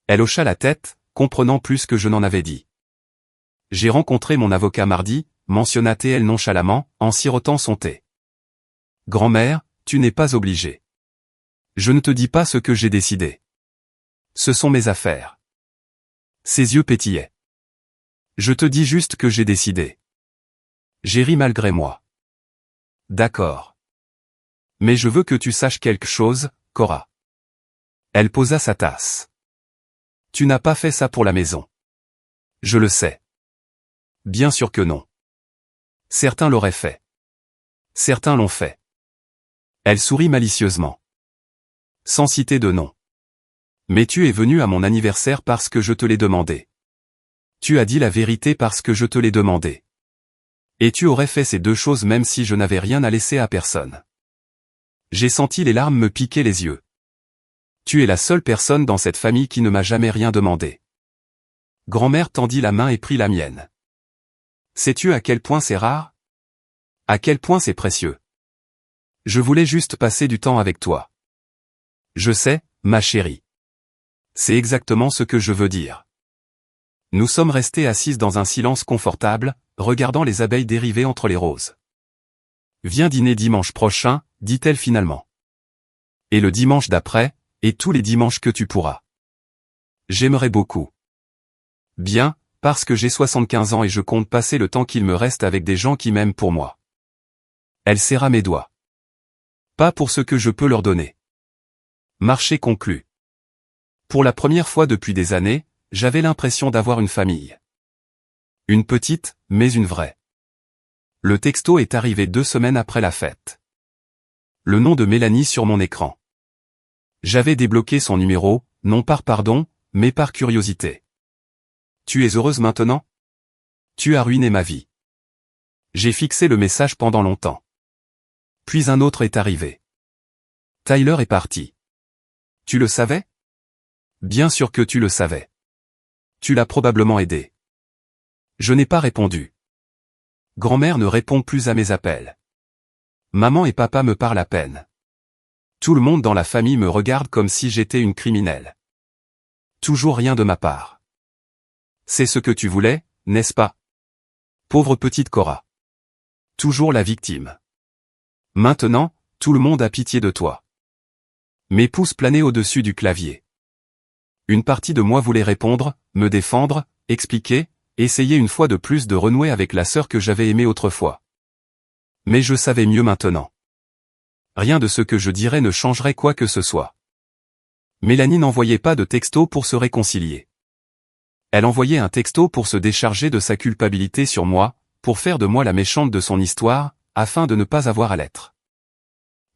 Elle hocha la tête, comprenant plus que je n'en avais dit. J'ai rencontré mon avocat mardi, mentionna-t-elle nonchalamment, en sirotant son thé. Grand-mère, tu n'es pas obligée. Je ne te dis pas ce que j'ai décidé. Ce sont mes affaires. Ses yeux pétillaient. Je te dis juste que j'ai décidé. J'ai ri malgré moi. D'accord. Mais je veux que tu saches quelque chose, Cora. Elle posa sa tasse. Tu n'as pas fait ça pour la maison. Je le sais. Bien sûr que non. Certains l'auraient fait. Certains l'ont fait. Elle sourit malicieusement. Sans citer de nom. Mais tu es venu à mon anniversaire parce que je te l'ai demandé. Tu as dit la vérité parce que je te l'ai demandé. Et tu aurais fait ces deux choses même si je n'avais rien à laisser à personne. J'ai senti les larmes me piquer les yeux. Tu es la seule personne dans cette famille qui ne m'a jamais rien demandé. Grand-mère tendit la main et prit la mienne. Sais-tu à quel point c'est rare? À quel point c'est précieux? Je voulais juste passer du temps avec toi. Je sais, ma chérie. C'est exactement ce que je veux dire. Nous sommes restés assises dans un silence confortable, regardant les abeilles dériver entre les roses. Viens dîner dimanche prochain, dit-elle finalement. Et le dimanche d'après, et tous les dimanches que tu pourras. J'aimerais beaucoup. Bien, parce que j'ai 75 ans et je compte passer le temps qu'il me reste avec des gens qui m'aiment pour moi. Elle serra mes doigts. Pas pour ce que je peux leur donner. Marché conclu. Pour la première fois depuis des années, j'avais l'impression d'avoir une famille. Une petite, mais une vraie. Le texto est arrivé 2 semaines après la fête. Le nom de Mélanie sur mon écran. J'avais débloqué son numéro, non par pardon, mais par curiosité. Tu es heureuse maintenant? Tu as ruiné ma vie. J'ai fixé le message pendant longtemps. Puis un autre est arrivé. Tyler est parti. Tu le savais? Bien sûr que tu le savais. Tu l'as probablement aidé. Je n'ai pas répondu. Grand-mère ne répond plus à mes appels. Maman et papa me parlent à peine. Tout le monde dans la famille me regarde comme si j'étais une criminelle. Toujours rien de ma part. C'est ce que tu voulais, n'est-ce pas? Pauvre petite Cora. Toujours la victime. Maintenant, tout le monde a pitié de toi. Mes pouces planaient au-dessus du clavier. Une partie de moi voulait répondre, me défendre, expliquer, essayer une fois de plus de renouer avec la sœur que j'avais aimée autrefois. Mais je savais mieux maintenant. Rien de ce que je dirais ne changerait quoi que ce soit. Mélanie n'envoyait pas de texto pour se réconcilier. Elle envoyait un texto pour se décharger de sa culpabilité sur moi, pour faire de moi la méchante de son histoire, afin de ne pas avoir à l'être.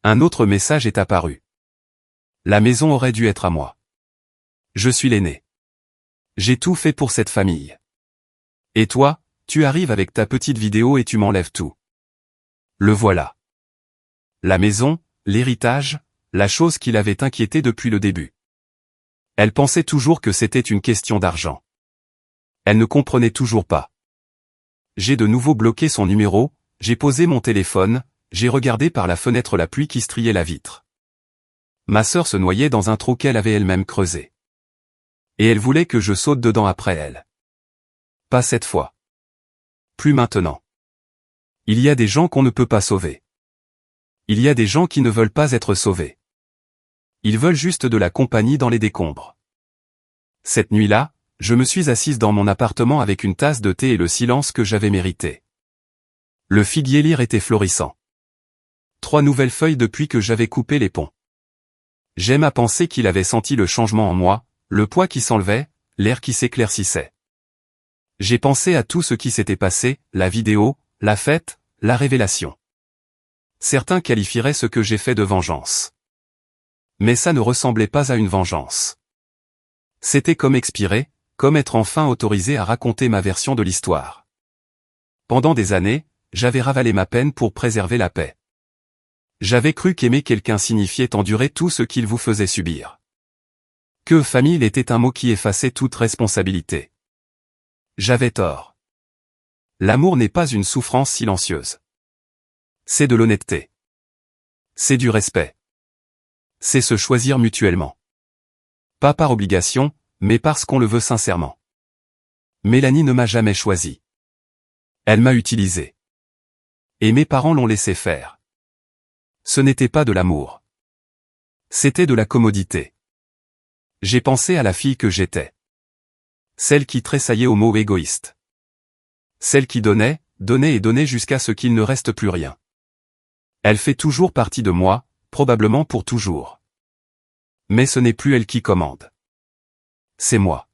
Un autre message est apparu. La maison aurait dû être à moi. Je suis l'aîné. J'ai tout fait pour cette famille. Et toi, tu arrives avec ta petite vidéo et tu m'enlèves tout. Le voilà. La maison, l'héritage, la chose qui l'avait inquiété depuis le début. Elle pensait toujours que c'était une question d'argent. Elle ne comprenait toujours pas. J'ai de nouveau bloqué son numéro, j'ai posé mon téléphone, j'ai regardé par la fenêtre la pluie qui striait la vitre. Ma sœur se noyait dans un trou qu'elle avait elle-même creusé. Et elle voulait que je saute dedans après elle. Pas cette fois. Plus maintenant. Il y a des gens qu'on ne peut pas sauver. Il y a des gens qui ne veulent pas être sauvés. Ils veulent juste de la compagnie dans les décombres. Cette nuit-là, je me suis assise dans mon appartement avec une tasse de thé et le silence que j'avais mérité. Le figuier lyre était florissant. 3 nouvelles feuilles depuis que j'avais coupé les ponts. J'aime à penser qu'il avait senti le changement en moi, le poids qui s'enlevait, l'air qui s'éclaircissait. J'ai pensé à tout ce qui s'était passé, la vidéo, la fête, la révélation. Certains qualifieraient ce que j'ai fait de vengeance. Mais ça ne ressemblait pas à une vengeance. C'était comme expirer, comme être enfin autorisé à raconter ma version de l'histoire. Pendant des années, j'avais ravalé ma peine pour préserver la paix. J'avais cru qu'aimer quelqu'un signifiait endurer tout ce qu'il vous faisait subir. Que famille était un mot qui effaçait toute responsabilité. J'avais tort. L'amour n'est pas une souffrance silencieuse. C'est de l'honnêteté. C'est du respect. C'est se choisir mutuellement. Pas par obligation, mais parce qu'on le veut sincèrement. Mélanie ne m'a jamais choisi. Elle m'a utilisé. Et mes parents l'ont laissé faire. Ce n'était pas de l'amour. C'était de la commodité. J'ai pensé à la fille que j'étais. Celle qui tressaillait au mot égoïste. Celle qui donnait, donnait et donnait jusqu'à ce qu'il ne reste plus rien. Elle fait toujours partie de moi, probablement pour toujours. Mais ce n'est plus elle qui commande. C'est moi.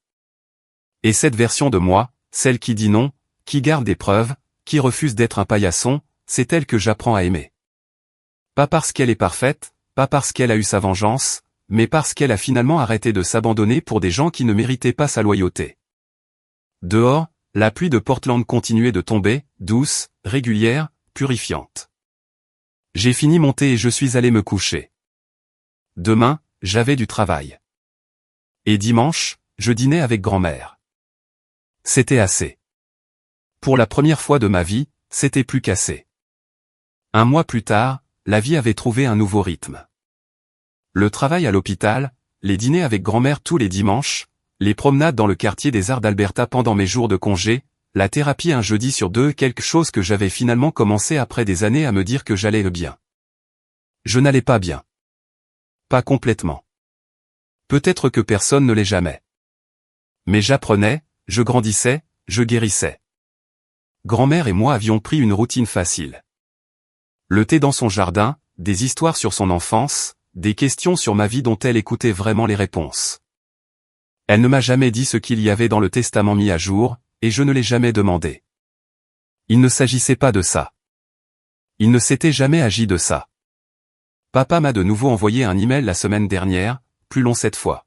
Et cette version de moi, celle qui dit non, qui garde des preuves, qui refuse d'être un paillasson, c'est elle que j'apprends à aimer. Pas parce qu'elle est parfaite, pas parce qu'elle a eu sa vengeance, mais parce qu'elle a finalement arrêté de s'abandonner pour des gens qui ne méritaient pas sa loyauté. Dehors, la pluie de Portland continuait de tomber, douce, régulière, purifiante. J'ai fini mon thé et je suis allé me coucher. Demain, j'avais du travail. Et dimanche, je dînais avec grand-mère. C'était assez. Pour la première fois de ma vie, c'était plus qu'assez. Un mois plus tard, la vie avait trouvé un nouveau rythme. Le travail à l'hôpital, les dîners avec grand-mère tous les dimanches, les promenades dans le quartier des Arts d'Alberta pendant mes jours de congé, la thérapie un jeudi sur deux, quelque chose que j'avais finalement commencé après des années à me dire que j'allais bien. Je n'allais pas bien. Pas complètement. Peut-être que personne ne l'est jamais. Mais j'apprenais, je grandissais, je guérissais. Grand-mère et moi avions pris une routine facile. Le thé dans son jardin, des histoires sur son enfance, des questions sur ma vie dont elle écoutait vraiment les réponses. Elle ne m'a jamais dit ce qu'il y avait dans le testament mis à jour, et je ne l'ai jamais demandé. Il ne s'agissait pas de ça. Il ne s'était jamais agi de ça. Papa m'a de nouveau envoyé un email la semaine dernière, plus long cette fois.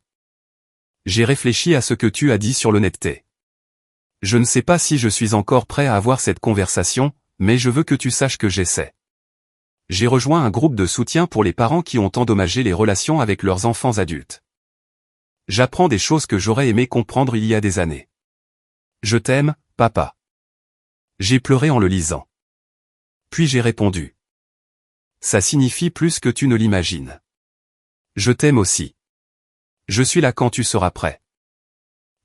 J'ai réfléchi à ce que tu as dit sur l'honnêteté. Je ne sais pas si je suis encore prêt à avoir cette conversation, mais je veux que tu saches que j'essaie. J'ai rejoint un groupe de soutien pour les parents qui ont endommagé les relations avec leurs enfants adultes. J'apprends des choses que j'aurais aimé comprendre il y a des années. Je t'aime, papa. J'ai pleuré en le lisant. Puis j'ai répondu. Ça signifie plus que tu ne l'imagines. Je t'aime aussi. Je suis là quand tu seras prêt.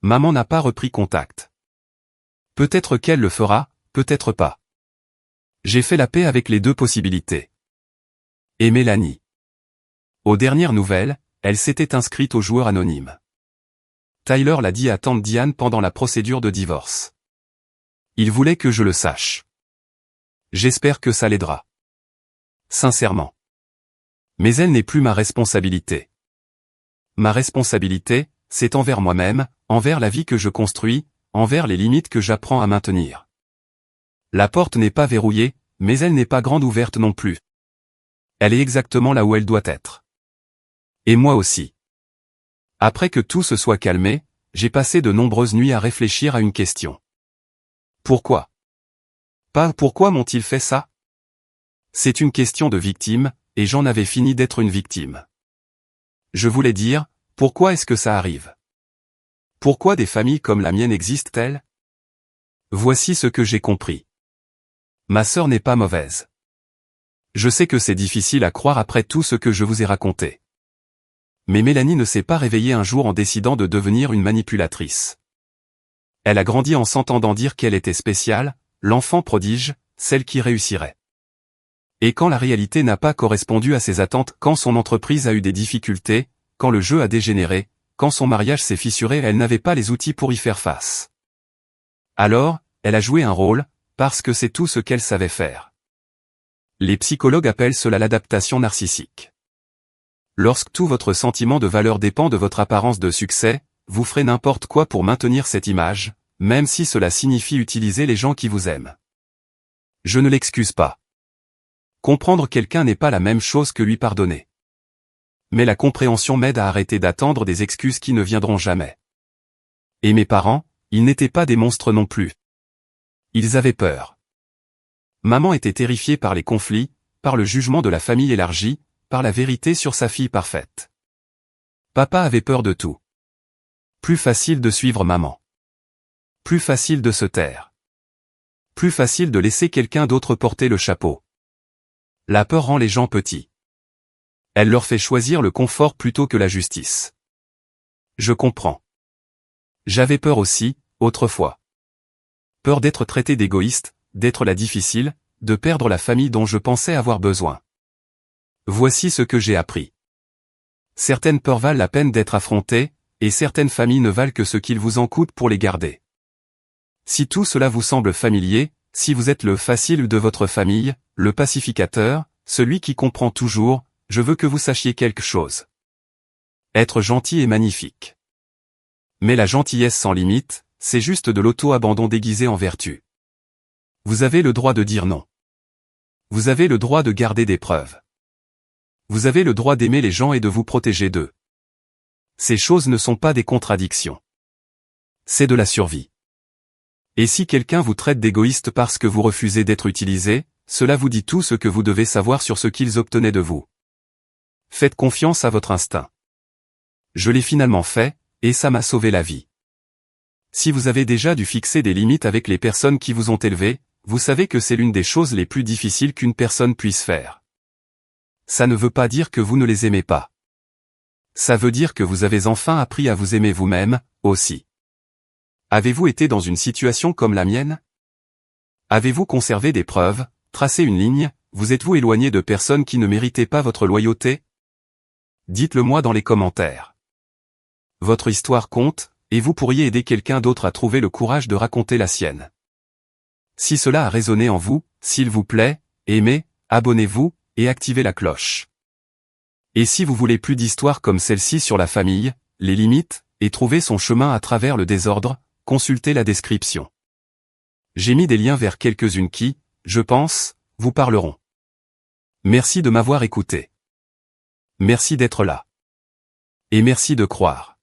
Maman n'a pas repris contact. Peut-être qu'elle le fera, peut-être pas. J'ai fait la paix avec les deux possibilités. Et Mélanie. Aux dernières nouvelles, elle s'était inscrite aux joueurs anonymes. Tyler l'a dit à tante Diane pendant la procédure de divorce. Il voulait que je le sache. J'espère que ça l'aidera. Sincèrement. Mais elle n'est plus ma responsabilité. Ma responsabilité, c'est envers moi-même, envers la vie que je construis, envers les limites que j'apprends à maintenir. La porte n'est pas verrouillée, mais elle n'est pas grande ouverte non plus. Elle est exactement là où elle doit être. Et moi aussi. Après que tout se soit calmé, j'ai passé de nombreuses nuits à réfléchir à une question. Pourquoi? Pas pourquoi m'ont-ils fait ça? C'est une question de victime, et j'en avais fini d'être une victime. Je voulais dire, pourquoi est-ce que ça arrive? Pourquoi des familles comme la mienne existent-elles? Voici ce que j'ai compris. Ma sœur n'est pas mauvaise. Je sais que c'est difficile à croire après tout ce que je vous ai raconté. Mais Mélanie ne s'est pas réveillée un jour en décidant de devenir une manipulatrice. Elle a grandi en s'entendant dire qu'elle était spéciale, l'enfant prodige, celle qui réussirait. Et quand la réalité n'a pas correspondu à ses attentes, quand son entreprise a eu des difficultés, quand le jeu a dégénéré, quand son mariage s'est fissuré, elle n'avait pas les outils pour y faire face. Alors, elle a joué un rôle, parce que c'est tout ce qu'elle savait faire. Les psychologues appellent cela l'adaptation narcissique. Lorsque tout votre sentiment de valeur dépend de votre apparence de succès, vous ferez n'importe quoi pour maintenir cette image, même si cela signifie utiliser les gens qui vous aiment. Je ne l'excuse pas. Comprendre quelqu'un n'est pas la même chose que lui pardonner. Mais la compréhension m'aide à arrêter d'attendre des excuses qui ne viendront jamais. Et mes parents, ils n'étaient pas des monstres non plus. Ils avaient peur. Maman était terrifiée par les conflits, par le jugement de la famille élargie, par la vérité sur sa fille parfaite. Papa avait peur de tout. Plus facile de suivre maman. Plus facile de se taire. Plus facile de laisser quelqu'un d'autre porter le chapeau. La peur rend les gens petits. Elle leur fait choisir le confort plutôt que la justice. Je comprends. J'avais peur aussi, autrefois. Peur d'être traité d'égoïste, d'être la difficile, de perdre la famille dont je pensais avoir besoin. Voici ce que j'ai appris. Certaines peurs valent la peine d'être affrontées, et certaines familles ne valent que ce qu'il vous en coûte pour les garder. Si tout cela vous semble familier, si vous êtes le facile de votre famille, le pacificateur, celui qui comprend toujours, je veux que vous sachiez quelque chose. Être gentil est magnifique. Mais la gentillesse sans limite, c'est juste de l'auto-abandon déguisé en vertu. Vous avez le droit de dire non. Vous avez le droit de garder des preuves. Vous avez le droit d'aimer les gens et de vous protéger d'eux. Ces choses ne sont pas des contradictions. C'est de la survie. Et si quelqu'un vous traite d'égoïste parce que vous refusez d'être utilisé, cela vous dit tout ce que vous devez savoir sur ce qu'ils obtenaient de vous. Faites confiance à votre instinct. Je l'ai finalement fait, et ça m'a sauvé la vie. Si vous avez déjà dû fixer des limites avec les personnes qui vous ont élevé, vous savez que c'est l'une des choses les plus difficiles qu'une personne puisse faire. Ça ne veut pas dire que vous ne les aimez pas. Ça veut dire que vous avez enfin appris à vous aimer vous-même, aussi. Avez-vous été dans une situation comme la mienne? Avez-vous conservé des preuves, tracé une ligne, vous êtes-vous éloigné de personnes qui ne méritaient pas votre loyauté? Dites-le moi dans les commentaires. Votre histoire compte, et vous pourriez aider quelqu'un d'autre à trouver le courage de raconter la sienne. Si cela a résonné en vous, s'il vous plaît, aimez, abonnez-vous, et activez la cloche. Et si vous voulez plus d'histoires comme celle-ci sur la famille, les limites, et trouver son chemin à travers le désordre, consultez la description. J'ai mis des liens vers quelques-unes qui, je pense, vous parleront. Merci de m'avoir écouté. Merci d'être là. Et merci de croire.